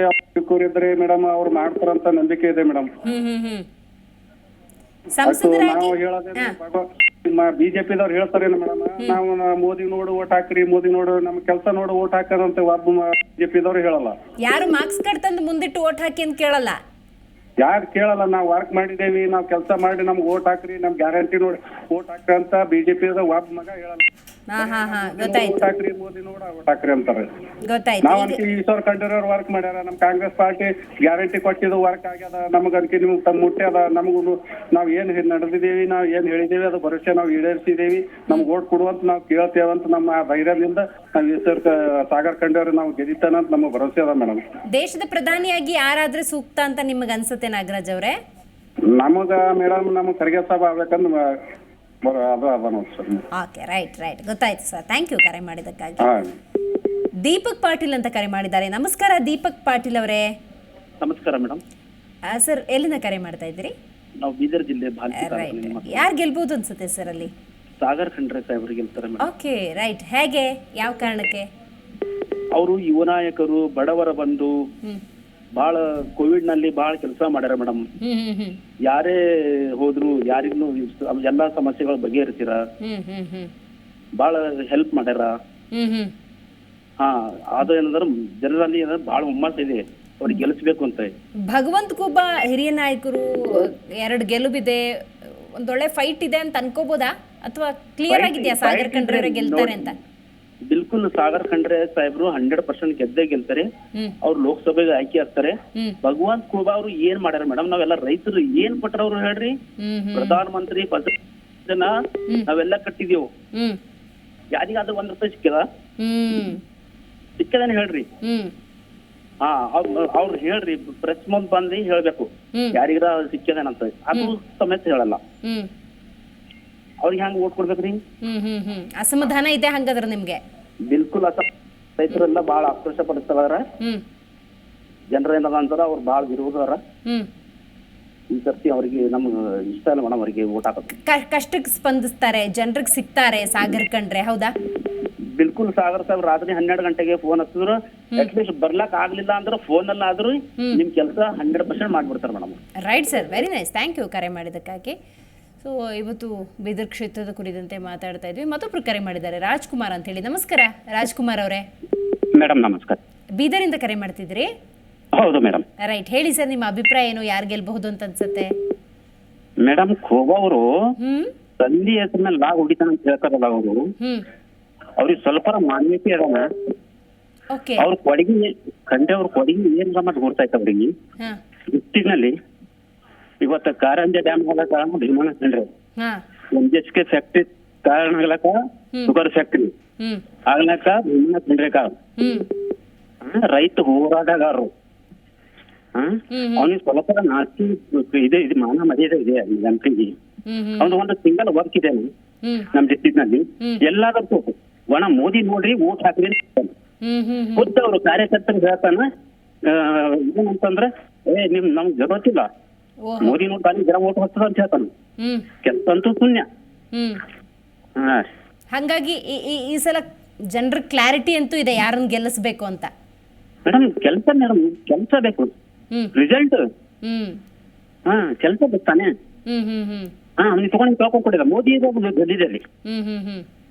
ಇದ್ರೆ ಮೇಡಮ್ ಅವ್ರು ಮಾಡ್ತಾರಂತ ನಂಬಿಕೆ ಇದೆ ಮೇಡಮ್. ಸಂಸದರಾಗಿ ಬಿಜೆಪಿದವ್ರು ಹೇಳ್ತಾರೇನು ಮೇಡಮ್, ನಾವು ಮೋದಿ ನೋಡು ಓಟ್ ಹಾಕ್ರಿ, ಮೋದಿ ನೋಡು ನಮ್ಮ ಕೆಲಸ ನೋಡು ಓಟ್ ಹಾಕದಂತ ಒಬ್ಬ ಬಿಜೆಪಿದವ್ರು ಹೇಳಲ್ಲ. ಯಾರು ಮಾರ್ಕ್ಸ್ ಕಾರ್ಡ್ ತಂದು ಮುಂದಿಟ್ಟು ಓಟ್ ಹಾಕಿ ಅಂತ ಕೇಳಲ್ಲ. ಯಾರು ಕೇಳಲ್ಲ. ನಾವು ವರ್ಕ್ ಮಾಡಿದೇವಿ, ನಾವು ಕೆಲಸ ಮಾಡಿ ನಮ್ಗೆ ಓಟ್ ಹಾಕ್ರಿ, ನಮ್ ಗ್ಯಾರಂಟಿ ನೋಡಿ ಓಟ್ ಹಾಕ್ರಿ ಅಂತ ಬಿಜೆಪಿ ಒಬ್ಬ ಮಗ ಹೇಳಲ್ಲ. ಓಟ್ ಹಾಕ್ರಿ ಮೋದಿ ನೋಡ ಓಟ್ ಹಾಕ್ರಿ ಅಂತಾರೆ. ನಾವ್ ಅನ್ಕಿ ಈಶ್ವರ್ ಖಂಡ್ರೆ ವರ್ಕ್ ಮಾಡ್ಯಾರ, ನಮ್ ಕಾಂಗ್ರೆಸ್ ಪಾರ್ಟಿ ಗ್ಯಾರಂಟಿ ಕೊಟ್ಟಿದ್ದು ವರ್ಕ್ ಆಗ್ಯದ, ನಮಗ್ ಅನ್ಕಿ ನಿಮ್ಗೆ ಮುಟ್ಟ್ಯದ, ನಮಗೂ ನಾವ್ ಏನ್ ನಡೆದಿದ್ದೇವಿ, ನಾವ್ ಏನ್ ಹೇಳಿದೇವಿ ಅದು ಭರವಸೆ ನಾವು ಈಡೇರಿಸಿದೇವಿ, ನಮ್ಗೆ ಓಟ್ ಕೊಡುವಂತ ನಾವು ಕೇಳ್ತೇವಂತ ನಮ್ಮ ಧೈರ್ಯದಿಂದ ನಾವ್ ಈಶ್ವರ್ ಸಾಗರ್ ಖಂಡ್ರೆ ನಾವು ಗೆದಿತಾನಂತ ನಮಗ್ ಭರವಸೆ ಅದ ಮೇಡಮ್. ದೇಶದ ಪ್ರಧಾನಿಯಾಗಿ ಯಾರಾದ್ರೆ ಸೂಕ್ತ ಅಂತ ನಿಮಗ್ ಅನ್ಸುತ್ತೆ ನಾಗರಾಜ್ ಅವರೇ? ನಮಗ ಮೇಡಮ್ ನಮಗ್ ಖರ್ಗೆ ಸಾಬ್ ಆಗ್ಬೇಕಂದ್ರೆ ಓಕೆ, ರೈಟ್, ಗೊತ್ತಾಯ್ತು ಸರ್. ಥ್ಯಾಂಕ್ ಯು ಕರೆ ಮಾಡಿದ್ದಕ್ಕಾಗಿ. ದೀಪಕ್ ಪಾಟೀಲ್ ಅಂತ ಕರೆ ಮಾಡಿದ್ದಾರೆ. ನಮಸ್ಕಾರ ದೀಪಕ್ ಪಾಟೀಲ್ ಅವರೇ. ನಮಸ್ಕಾರ ಮೇಡಮ್. ಸರ್ ಎಲ್ಲಿಂದ ಕರೆ ಮಾಡ್ತಾ ಇದ್ದೀರಿ? ನಾವು ಬೀದರ್ ಜಿಲ್ಲೆ ಯಾರು ಗೆಲ್ಬಹುದು ಅನ್ಸುತ್ತೆ ಸರ್ ಅಲ್ಲಿ? ಸಾಗರ್ ಖಂಡ್ರೆ ಸಾಹೇಬ್ರು ಗೆಲ್ತಾರೆ. Okay, right. ಹೇಗೆ, ಯಾವ ಕಾರಣಕ್ಕೆ? ಅವರು ಯುವ ನಾಯಕರು, ಬಡವರ ಬಂಧು, ಬಹಳ ಕೋವಿಡ್ ನಲ್ಲಿ ಬಹಳ ಕೆಲಸ ಮಾಡ್ಯಾರ ಮೇಡಮ್. ಯಾರೇ ಹೋದ್ರು ಯಾರಿಗೂ ಎಲ್ಲಾ ಸಮಸ್ಯೆಗಳು ಬಗೆಹರಿಸಿರ, ಬಹಳ ಹೆಲ್ಪ್ ಮಾಡ್ಯಾರ. ಅದು ಏನಂದ್ರೆ ಜನರಲ್ಲಿ ಬಹಳ ಹುಮ್ಮಸ್ ಇದೆ ಅವ್ರಿಗೆ ಗೆಲ್ಲಿಸ್ಬೇಕು ಅಂತ. ಭಗವಂತ ಖೂಬಾ ಹಿರಿಯ ನಾಯಕರು, 2 ಗೆಲುವಿದೆ, ಒಂದೊಳ್ಳೆ ಫೈಟ್ ಇದೆ ಅಂತ ಅನ್ಕೋಬಹುದಾ, ಅಥವಾ ಕ್ಲಿಯರ್ ಆಗಿದೆಯಾ ಸಾಗರ್ ಖಂಡ್ರೆ ಗೆಲ್ತಾರೆ ಅಂತ? ಬಿಲ್ಕುಲ್ ಸಾಗರ್ ಖಂಡ್ರೆ ಸಾಹೇಬ್ರು 100% ಗೆದ್ದೇ ಗೆಲ್ತಾರೆ. ಅವ್ರು ಲೋಕಸಭೆಗೆ ಆಯ್ಕೆ ಆಗ್ತಾರೆ. ಭಗವಂತ ಖೂಬಾ ಅವ್ರು ಏನ್ ಮಾಡ್ಯಾರ ಮೇಡಮ್? ನಾವೆಲ್ಲ ರೈತರು ಏನ್ ಕೊಟ್ರ ಅವ್ರು ಹೇಳ್ರಿ? ಪ್ರಧಾನ ಮಂತ್ರಿ ಜನ ನಾವೆಲ್ಲ ಕಟ್ಟಿದೇವು, ಯಾರಿಗಾದ್ರೂ ₹1 ಸಿಕ್ಕದ? ಸಿಕ್ಕದೇನೆ ಹೇಳ್ರಿ. ಅವ್ರು ಹೇಳ್ರಿ, ಪ್ರೆಸ್ ಮುಂದ್ ಬಂದು ಹೇಳ್ಬೇಕು ಯಾರಿಗಾರ ಸಿಕ್ಕದೇನಂತ. ಅದು ಸಮೇತ ಹೇಳಲ್ಲ. ಅವ್ರಿಗೆ ಹೆಂಗ್ ಓಟ್ ಕೊಡ್ಬೇಕ್ರಿ? ಅಸಮಾಧಾನ ಇದೆ ಹಂಗಾದ್ರೆ ನಿಮ್ಗೆ? ಬಿಲ್ಕುಲ್ ರೈತರೆಲ್ಲ ಬಹಳ ಆಕ್ರೋಶ ಪಡಿಸ್ತಾರ. ಜನರ ಏನದ ಅಂತಾರ, ಅವ್ರು ಬಹಳ ವಿರೋಧರ. ಈ ಸರ್ತಿ ಅವ್ರಿಗೆ ನಮ್ಗೆ ಇಷ್ಟ ಇಲ್ಲ ಮೇಡಮ್ ಅವ್ರಿಗೆ ಓಟ್ ಹಾಕೋದು. ಕಷ್ಟಕ್ಕೆ ಸ್ಪಂದಿಸ್ತಾರೆ, ಜನರಿಗೆ ಸಿಗ್ತಾರೆ ಸಾಗರ್ ಖಂಡ್ರೆ, ಹೌದಾ? ಬಿಲ್ಕುಲ್ ಸಾಗರ್ ಸಾಹೇಬ್ ರಾತ್ರಿ 12 ಗಂಟೆಗೆ ಫೋನ್ ಹಚ್ಚಿದ್ರು, ಅಟ್ಲೀಸ್ಟ್ ಬರ್ಲಾಕ್ ಆಗ್ಲಿಲ್ಲ ಅಂದ್ರೆ ಫೋನ್ ಅಲ್ಲ ಆದ್ರೂ ನಿಮ್ ಕೆಲಸ 100% ಮಾಡ್ಬಿಡ್ತಾರೆ madam. Right sir, very nice. Thank you ಕರೆ ಮಾಡಿದ್ದಕ್ಕಾಗಿ. ಸೊ ಇವತ್ತು ಬೀದರ್ ಕ್ಷೇತ್ರದ ಕುರಿತಂತೆ ಮಾತಾಡ್ತಾ ಇದ್ವಿ. ಮತ್ತೊಬ್ರು ಕರೆ ಮಾಡಿದ್ದಾರೆ, ರಾಜ್ಕುಮಾರ್ ಅಂತ ಹೇಳಿ. ನಮಸ್ಕಾರ ರಾಜ್ಕುಮಾರ್ ಅವರೇ. ಮೇಡಮ್ ನಮಸ್ಕಾರ. ಬೀದರಿಂದ ಕರೆ ಮಾಡ್ತಿದ್ರಿ? ಹೌದು ಮೇಡಮ್. ರೈಟ್, ಹೇಳಿ ಸರ್, ನಿಮ್ಮ ಅಭಿಪ್ರಾಯ ಏನು? ಯಾರು ಗೆಲ್ಬಹುದು ಅಂತ ಅನ್ಸುತ್ತೆ? ಮೇಡಮ್ ಖೋಬಾ ಅವರು ತಂದೆ ಹೆಸರಿನಲ್ಲಿ ಲಾ ಹೊಡಿತಾನ ಅಂತ ಹೇಳ್ತಾರಲ್ಲ ಅವರು, ಅವ್ರಿಗೆ ಸ್ವಲ್ಪ ಮಾನ್ಯತೆ ಅದಾನ. ಓಕೆ. ಅವ್ರ ಕೊಡುಗೆ ಖಂಡ್ರೆ ಅವ್ರ ಕೊಡುಗೆ ಏನ್ ಗಮ್ಮತ್ ಗೊತ್ತಾಯ್ತು ಅವ್ರಿಗೆ. ಹಾ ಇಷ್ಟಿನಲ್ಲಿ ಇವತ್ತು ಕಾರಂಜಿ ಡ್ಯಾಮ್ ಆಗಕ ಭೀಮಣ್ಣ ಖಂಡ್ರೆ, ಹಾ MGSK ಫ್ಯಾಕ್ಟ್ರಿ ಕಾರಣ ಆಗ್ಲಕ ಶುಗರ್ ಫ್ಯಾಕ್ಟ್ರಿ ಆಗ್ಲಕ ಭೀಮಣ್ಣ ಖಂಡ್ರೆ ಕಾರಣ. ರೈತ ಹೋರಾಟಗಾರರು. ಅವನಿಗೆ ಸ್ವಲ್ಪ ನಾಸ್ತಿ ಇದೆ, ಇದು ಮಾನ ಮರ್ಯಾದೆ ಇದೆ ಎಂಪಿಗೆ. ಅವ್ನು ಒಂದು ಸಿಂಗಲ್ ವರ್ಕ್ ಇದೆ ನಮ್ ಡಿಸ್ಟ್ರಿಕ್ಟ್ ನಲ್ಲಿ. ಎಲ್ಲಾದ್ರೂ ಒಣ ಮೋದಿ ನೋಡ್ರಿ ಓಟ್ ಹಾಕ್ರಿ ಖುದ್ದ ಅವ್ರು ಕಾರ್ಯಕರ್ತರಿಗೆ ಹೇಳ್ತಾನ. ಏನಂತಂದ್ರೆ ನಮ್ಗೆ ಜರುರತ್ತಿಲ್ಲ, ಮೋದಿ ನೋಡಿ ಖಾಲಿ ಜನ ಓಟ್ ಹೋಗ್ತದ ಅಂತ ಹೇಳ್ತಾನ. ಕೆಲಸ ಅಂತೂ ಶೂನ್ಯ. ಹಾಗಾಗಿ ಈ ಸಲ ಜನರ ಕ್ಲಾರಿಟಿ ಅಂತೂ ಇದೆ ಯಾರನ್ನ ಗೆಲ್ಲಿಸ್ಬೇಕು ಅಂತ. ಮೇಡಮ್ ಕೆಲಸ ಬೇಕು, ರಿಸಲ್ಟ್. ಕೆಲಸ ಬೇಕು ತಾನೆ. ಅವ್ನಿಗೆ ತಗೊಂಡು ಕೇಳ್ಕೊಂಡ್ ಕೊಡಿಲ್ಲ ಮೋದಿ ಗೆದ್ದಿದೆ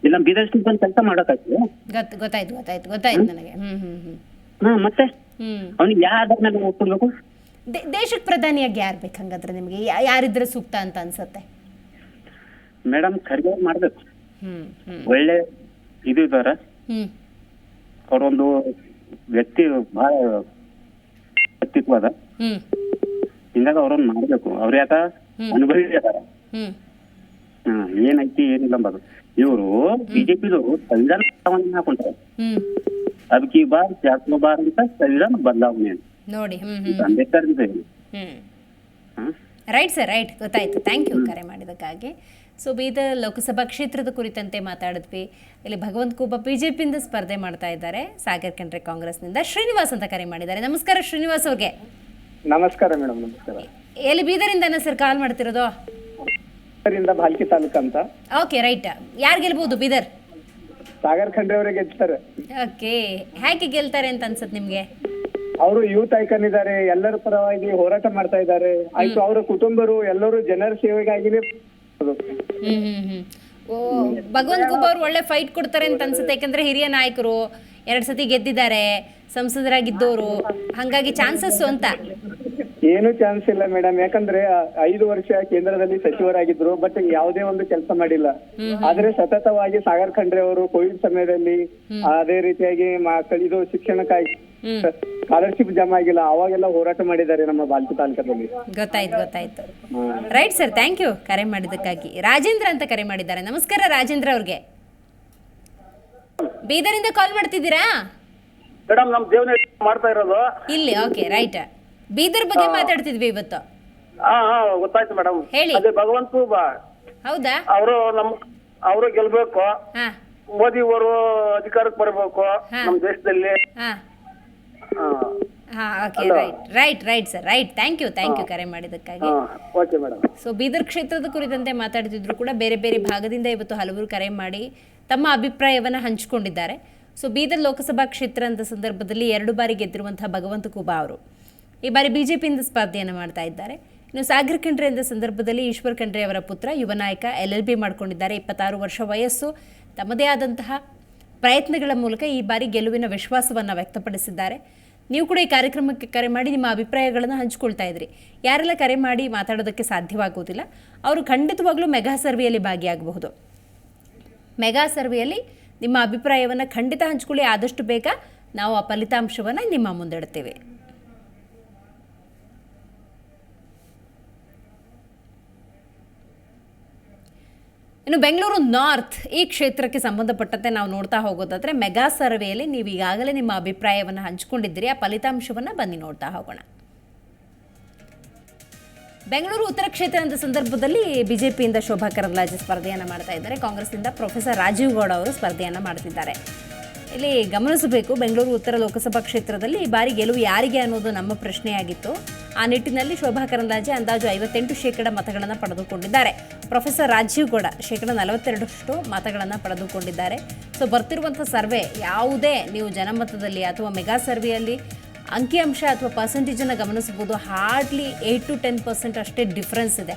ಇಲ್ಲ ಬೀದರ್ ಬಂದು ಕೆಲಸ ಮಾಡಕ್ಕಾಗ್ತದೆ. ಗೊತ್ತಾಯ್ತು ನನಗೆ. ಮತ್ತೆ ಅವ್ನಿಗೆ ಯಾವ್ದಾರ ಮೇಲೆ ಓಟ್ ಕೊಡ್ಬೇಕು? ದೇಶಕ್ಕೆ ಪ್ರಧಾನಿಯಾಗಿ ಯಾರು ಬೇಕು ಹಂಗಾದ್ರೆ ನಿಮ್ಗೆ? ಯಾರಿದ್ರೆ ಸೂಕ್ತ ಅಂತ ಅನ್ಸತ್ತೆ? ಮೇಡಮ್ ಖರ್ಗೆ ಮಾಡ್ಬೇಕು. ಒಳ್ಳೆ ಇದು ಇದಾರ, ಅವರೊಂದು ವ್ಯಕ್ತಿ ಬಹಳ ವ್ಯಕ್ತಿತ್ವ ಅದ. ಹಿಂಗಾಗಿ ಅವ್ರನ್ನ ಮಾಡ್ಬೇಕು. ಅವ್ರ ಯಾಕ ಅನುಭವಿ ಅದಾರ. ಏನೈತಿ ಏನಿಲ್ಲ ಅಂಬದು. ಇವರು ಬಿಜೆಪಿದವರು ಸಂವಿಧಾನ ಹಾಕೊಂಡ್ರೆ ಅದಕ್ಕೆ ಬಾರ್ ಜಾಸ್ತಿ ಬಾರ್ ಅಂತ ಸಂವಿಧಾನ ಬದಲಾವಣೆ ನೋಡಿ. ಅಂಬೇಡ್ಕರ್ ರೈಟ್ ಸರ್, ರೈಟ್, ಗೊತ್ತಾಯ್ತು. ಥ್ಯಾಂಕ್ ಯು ಕರೆ ಮಾಡಿದ್ದಕ್ಕಾಗಿ. ಸೊ ಬೀದರ್ ಲೋಕಸಭಾ ಕ್ಷೇತ್ರದ ಕುರಿತಂತೆ ಮಾತಾಡಿದ್ವಿ. ಇಲ್ಲಿ ಭಗವಂತ ಖೂಬಾ ಬಿಜೆಪಿಯಿಂದ ಸ್ಪರ್ಧೆ ಮಾಡ್ತಾ ಇದ್ದಾರೆ, ಸಾಗರ್ ಖಂಡ್ರೆ ಕಾಂಗ್ರೆಸ್ನಿಂದ. ಶ್ರೀನಿವಾಸ್ ಅಂತ ಕರೆ ಮಾಡಿದ್ದಾರೆ. ನಮಸ್ಕಾರ ಶ್ರೀನಿವಾಸ್ ಅವ್ರಿಗೆ. ನಮಸ್ಕಾರ ಮೇಡಮ್. ನಮಸ್ಕಾರ. ಎಲ್ಲಿ ಬೀದರಿಂದ ಸರ್ ಕಾಲ್ ಮಾಡ್ತಿರೋದು? ಭಾಲ್ಕಿ ತಾಲೂಕು ಅಂತ. Okay, right. ಯಾರು ಗೆಲ್ಬಹುದು ಬೀದರ್? ಸಾಗರ್ ಖಂಡ್ರೆ ಅವರಿಗೆ ಗೆಲ್ತಾರೆ. ಓಕೆ, ಹೇಗೆ ಗೆಲ್ತಾರೆ ಅಂತ ಅನ್ಸತ್ ನಿಮ್ಗೆ? ಅವರು ಯೂತ್ ಐಕನ್ ಇದ್ದಾರೆ, ಎಲ್ಲರ ಪರವಾಗಿ ಹೋರಾಟ ಮಾಡ್ತಾ ಇದ್ದಾರೆ. ಆಯ್ತು, ಅವರ ಕುಟುಂಬರು ಎಲ್ಲರೂ ಜನರ ಸೇವೆಗಾಗಿನೇ. ಭಗವಂತ ಖೂಬಾ ಅವ್ರು ಒಳ್ಳೆ ಫೈಟ್ ಕೊಡ್ತಾರೆ ಅಂತ ಅನ್ಸುತ್ತೆ. ಯಾಕಂದ್ರೆ ಹಿರಿಯ ನಾಯಕರು 2 ಸತಿ ಗೆದ್ದಿದ್ದಾರೆ, ಸಂಸದರಾಗಿದ್ದವರು, ಹಾಗಾಗಿ ಚಾನ್ಸಸ್ ಅಂತ. ಏನು ಚಾನ್ಸ್ ಇಲ್ಲ ಮೇಡಮ್. ಯಾಕಂದ್ರೆ 5 ವರ್ಷ ಕೇಂದ್ರದಲ್ಲಿ ಸಚಿವರಾಗಿದ್ರು, ಬಟ್ ಯಾವುದೇ ಒಂದು ಕೆಲಸ ಮಾಡಿಲ್ಲ. ಆದ್ರೆ ಸತತವಾಗಿ ಸಾಗರ್ ಖಂಡ್ರೆ ಅವರು ಕೋವಿಡ್ ಸಮಯದಲ್ಲಿ, ಅದೇ ರೀತಿಯಾಗಿ ಇದು ಶಿಕ್ಷಣಕ್ಕಾಗಿ ಸ್ಕಾಲರ್ಶಿಪ್ ಜಮಾ ಆಗಿಲ್ಲ, ಅವಾಗೆಲ್ಲ ಹೋರಾಟ ಮಾಡಿದ್ದಾರೆ ನಮ್ಮ ಬಾಲ್ಕಿ ತಾಲೂಕದಲ್ಲಿ. ಗೊತ್ತಾಯ್ತು. ರೈಟ್ ಸರ್, ಥ್ಯಾಂಕ್ ಯು ಕರೆ ಮಾಡಿದ್ದಕ್ಕಾಗಿ. ರಾಜೇಂದ್ರ ಅಂತ ಕರೆ ಮಾಡಿದ್ದಾರೆ. ನಮಸ್ಕಾರ ರಾಜೇಂದ್ರ ಅವ್ರಿಗೆ. ಬೀದರಿಂದ ಕಾಲ್ ಮಾಡ್ತಿದ್ದೀರಾ? ಮೇಡಮ್ ನಮ್ ಜೀವನ ಮಾಡ್ತಾ ಇರೋದು ಇಲ್ಲಿ. Okay, right. ಬೀದರ್ ಬಗ್ಗೆ ಮಾತಾಡ್ತಿದ್ವಿ ಇವತ್ತು. ಗೊತ್ತಾಯ್ತು ಮೇಡಮ್. ಹೇಳಿ. ಅದೇ ಭಗವಂತ ಖೂಬಾ ಹೌದಾ? ಅವರು ಗೆಲ್ಬೇಕು. ಹಾ ಮೋದಿ ಅವರು ಅಧಿಕಾರಕ್ಕೆ ಬರಬೇಕು ನಮ್ಮ ದೇಶದಲ್ಲಿ. Okay, right sir, right. Thank you ಕರೆ ಮಾಡಿದ್ದಕ್ಕಾಗಿ. Okay madam. ಸೊ ಬೀದರ್ ಕ್ಷೇತ್ರದ ಕುರಿತಂತೆ ಮಾತಾಡ್ತಿದ್ರು ಕೂಡ ಬೇರೆ ಬೇರೆ ಭಾಗದಿಂದ ಇವತ್ತು ಹಲವರು ಕರೆ ಮಾಡಿ ತಮ್ಮ ಅಭಿಪ್ರಾಯವನ್ನು ಹಂಚಿಕೊಂಡಿದ್ದಾರೆ. ಸೊ ಬೀದರ್ ಲೋಕಸಭಾ ಕ್ಷೇತ್ರ ಅಂತ ಸಂದರ್ಭದಲ್ಲಿ 2 ಬಾರಿ ಗೆದ್ದಿರುವಂತಹ ಭಗವಂತ ಖೂಬಾ ಅವರು ಈ ಬಾರಿ ಬಿಜೆಪಿಯಿಂದ ಸ್ಪರ್ಧೆಯನ್ನು ಮಾಡ್ತಾ ಇದ್ದಾರೆ. ಇನ್ನು ಸಾಗರ್ ಖಂಡ್ರೆ ಎಂದ ಸಂದರ್ಭದಲ್ಲಿ ಈಶ್ವರ್ ಖಂಡ್ರೆ ಅವರ ಪುತ್ರ, ಯುವ ನಾಯಕ, LLB ಮಾಡಿಕೊಂಡಿದ್ದಾರೆ. 26 ವರ್ಷ ವಯಸ್ಸು. ತಮ್ಮದೇ ಆದಂತಹ ಪ್ರಯತ್ನಗಳ ಮೂಲಕ ಈ ಬಾರಿ ಗೆಲುವಿನ ವಿಶ್ವಾಸವನ್ನು ವ್ಯಕ್ತಪಡಿಸಿದ್ದಾರೆ. ನೀವು ಕೂಡ ಈ ಕಾರ್ಯಕ್ರಮಕ್ಕೆ ಕರೆ ಮಾಡಿ ನಿಮ್ಮ ಅಭಿಪ್ರಾಯಗಳನ್ನು ಹಂಚಿಕೊಳ್ತಾ ಇದ್ರಿ. ಯಾರೆಲ್ಲ ಕರೆ ಮಾಡಿ ಮಾತಾಡೋದಕ್ಕೆ ಸಾಧ್ಯವಾಗುವುದಿಲ್ಲ ಅವರು ಖಂಡಿತವಾಗ್ಲೂ ಮೆಗಾ ಸರ್ವೆಯಲ್ಲಿ ಭಾಗಿಯಾಗಬಹುದು. ಮೆಗಾ ಸರ್ವೆಯಲ್ಲಿ ನಿಮ್ಮ ಅಭಿಪ್ರಾಯವನ್ನು ಖಂಡಿತ ಹಂಚಿಕೊಳ್ಳಿ. ಆದಷ್ಟು ಬೇಗ ನಾವು ಆ ಫಲಿತಾಂಶವನ್ನು ನಿಮ್ಮ ಮುಂದಿಡ್ತೇವೆ. ಇನ್ನು ಬೆಂಗಳೂರು ನಾರ್ತ್ ಈ ಕ್ಷೇತ್ರಕ್ಕೆ ಸಂಬಂಧಪಟ್ಟಂತೆ ನಾವು ನೋಡ್ತಾ ಹೋಗೋದಾದ್ರೆ ಮೆಗಾ ಸರ್ವೆಯಲ್ಲಿ ನೀವು ಈಗಾಗಲೇ ನಿಮ್ಮ ಅಭಿಪ್ರಾಯವನ್ನು ಹಂಚಿಕೊಂಡಿದ್ದೀರಿ. ಆ ಫಲಿತಾಂಶವನ್ನು ಬನ್ನಿ ನೋಡ್ತಾ ಹೋಗೋಣ. ಬೆಂಗಳೂರು ಉತ್ತರ ಕ್ಷೇತ್ರ ಅಂತ ಸಂದರ್ಭದಲ್ಲಿ ಬಿಜೆಪಿಯಿಂದ ಶೋಭಾ ಕರಂದ್ಲಾಜೆ ಸ್ಪರ್ಧೆಯನ್ನು ಮಾಡ್ತಾ ಇದ್ದಾರೆ. ಕಾಂಗ್ರೆಸ್ನಿಂದ ಪ್ರೊಫೆಸರ್ ರಾಜೀವ್ ಗೌಡ ಅವರು ಸ್ಪರ್ಧೆಯನ್ನು ಮಾಡ್ತಿದ್ದಾರೆ. ಇಲ್ಲಿ ಗಮನಿಸಬೇಕು, ಬೆಂಗಳೂರು ಉತ್ತರ ಲೋಕಸಭಾ ಕ್ಷೇತ್ರದಲ್ಲಿ ಈ ಬಾರಿ ಗೆಲುವು ಯಾರಿಗೆ ಅನ್ನೋದು ನಮ್ಮ ಪ್ರಶ್ನೆಯಾಗಿತ್ತು. ಆ ನಿಟ್ಟಿನಲ್ಲಿ ಶೋಭಾ ಕರಂದ್ಲಾಜೆ ಅಂದಾಜು 58% ಮತಗಳನ್ನು ಪಡೆದುಕೊಂಡಿದ್ದಾರೆ. ಪ್ರೊಫೆಸರ್ ರಾಜೀವ್ ಗೌಡ 42% ಮತಗಳನ್ನು ಪಡೆದುಕೊಂಡಿದ್ದಾರೆ. ಸೊ ಬರ್ತಿರುವಂಥ ಸರ್ವೆ ಯಾವುದೇ ನೀವು ಜನಮತದಲ್ಲಿ ಅಥವಾ ಮೆಗಾ ಸರ್ವೆಯಲ್ಲಿ ಅಂಕಿಅಂಶ ಅಥವಾ ಪರ್ಸೆಂಟೇಜನ್ನು ಗಮನಿಸಬಹುದು. ಹಾರ್ಡ್ಲಿ 8 to 10% ಅಷ್ಟೇ ಡಿಫ್ರೆನ್ಸ್ ಇದೆ.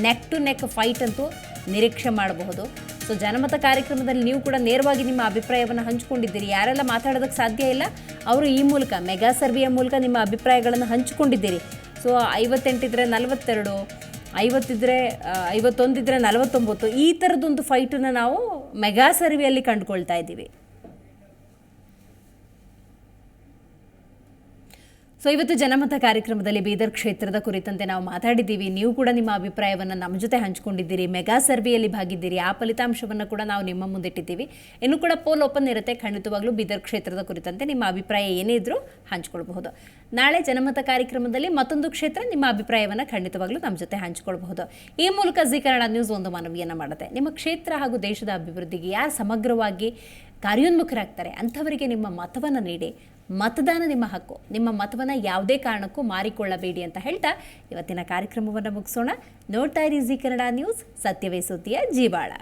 ನೆಕ್ ಟು ನೆಕ್ ಫೈಟ್ ಅಂತೂ ನಿರೀಕ್ಷೆ ಮಾಡಬಹುದು. ಸೊ ಜನಮತ ಕಾರ್ಯಕ್ರಮದಲ್ಲಿ ನೀವು ಕೂಡ ನೇರವಾಗಿ ನಿಮ್ಮ ಅಭಿಪ್ರಾಯವನ್ನು ಹಂಚಿಕೊಂಡಿದ್ದೀರಿ. ಯಾರೆಲ್ಲ ಮಾತಾಡೋದಕ್ಕೆ ಸಾಧ್ಯ ಇಲ್ಲ ಅವರು ಈ ಮೂಲಕ ಮೆಗಾ ಸರ್ವೆಯ ಮೂಲಕ ನಿಮ್ಮ ಅಭಿಪ್ರಾಯಗಳನ್ನು ಹಂಚಿಕೊಂಡಿದ್ದೀರಿ. ಸೊ 58 ಇದ್ದರೆ 42, 50 ಇದ್ದರೆ 51 ಇದ್ದರೆ 49, ಈ ಥರದೊಂದು ಫೈಟನ್ನು ನಾವು ಮೆಗಾ ಸರ್ವೆಯಲ್ಲಿ ಕಂಡುಕೊಳ್ತಾ ಇದ್ದೀವಿ. ಸೊ ಇವತ್ತು ಜನಮತ ಕಾರ್ಯಕ್ರಮದಲ್ಲಿ ಬೀದರ್ ಕ್ಷೇತ್ರದ ಕುರಿತಂತೆ ನಾವು ಮಾತಾಡಿದ್ದೀವಿ. ನೀವು ಕೂಡ ನಿಮ್ಮ ಅಭಿಪ್ರಾಯವನ್ನು ನಮ್ಮ ಜೊತೆ ಹಂಚಿಕೊಂಡಿದ್ದೀರಿ. ಮೆಗಾ ಸರ್ವೆಯಲ್ಲಿ ಭಾಗಿದ್ದೀರಿ. ಆ ಫಲಿತಾಂಶವನ್ನು ಕೂಡ ನಾವು ನಿಮ್ಮ ಮುಂದಿಟ್ಟಿದ್ದೀವಿ. ಇನ್ನು ಕೂಡ ಪೋಲ್ ಓಪನ್ ಇರುತ್ತೆ. ಖಂಡಿತವಾಗ್ಲೂ ಬೀದರ್ ಕ್ಷೇತ್ರದ ಕುರಿತಂತೆ ನಿಮ್ಮ ಅಭಿಪ್ರಾಯ ಏನೇ ಇದ್ರೂ ಹಂಚ್ಕೊಳ್ಬಹುದು. ನಾಳೆ ಜನಮತ ಕಾರ್ಯಕ್ರಮದಲ್ಲಿ ಮತ್ತೊಂದು ಕ್ಷೇತ್ರ ನಿಮ್ಮ ಅಭಿಪ್ರಾಯವನ್ನು ಖಂಡಿತವಾಗ್ಲೂ ನಮ್ಮ ಜೊತೆ ಹಂಚಿಕೊಳ್ಬಹುದು. ಈ ಮೂಲಕ ಜಿ ಕನ್ನಡ ನ್ಯೂಸ್ ಒಂದು ಮನವಿಯನ್ನು ಮಾಡುತ್ತೆ. ನಿಮ್ಮ ಕ್ಷೇತ್ರ ಹಾಗೂ ದೇಶದ ಅಭಿವೃದ್ಧಿಗೆ ಯಾರು ಸಮಗ್ರವಾಗಿ ಕಾರ್ಯೋನ್ಮುಖರಾಗ್ತಾರೆ ಅಂಥವರಿಗೆ ನಿಮ್ಮ ಮತವನ್ನು ನೀಡಿ. ಮತದಾನ ನಿಮ್ಮ ಹಕ್ಕು. ನಿಮ್ಮ ಮತವನ್ನು ಯಾವುದೇ ಕಾರಣಕ್ಕೂ ಮಾರಿಕೊಳ್ಳಬೇಡಿ ಅಂತ ಹೇಳ್ತಾ ಇವತ್ತಿನ ಕಾರ್ಯಕ್ರಮವನ್ನು ಮುಗಿಸೋಣ. ನೋಡ್ತಾ ಇರಿ ಜಿ ಕನ್ನಡ ನ್ಯೂಸ್, ಸತ್ಯವೇ ಸುದ್ದಿಯ ಜೀವಾಳ.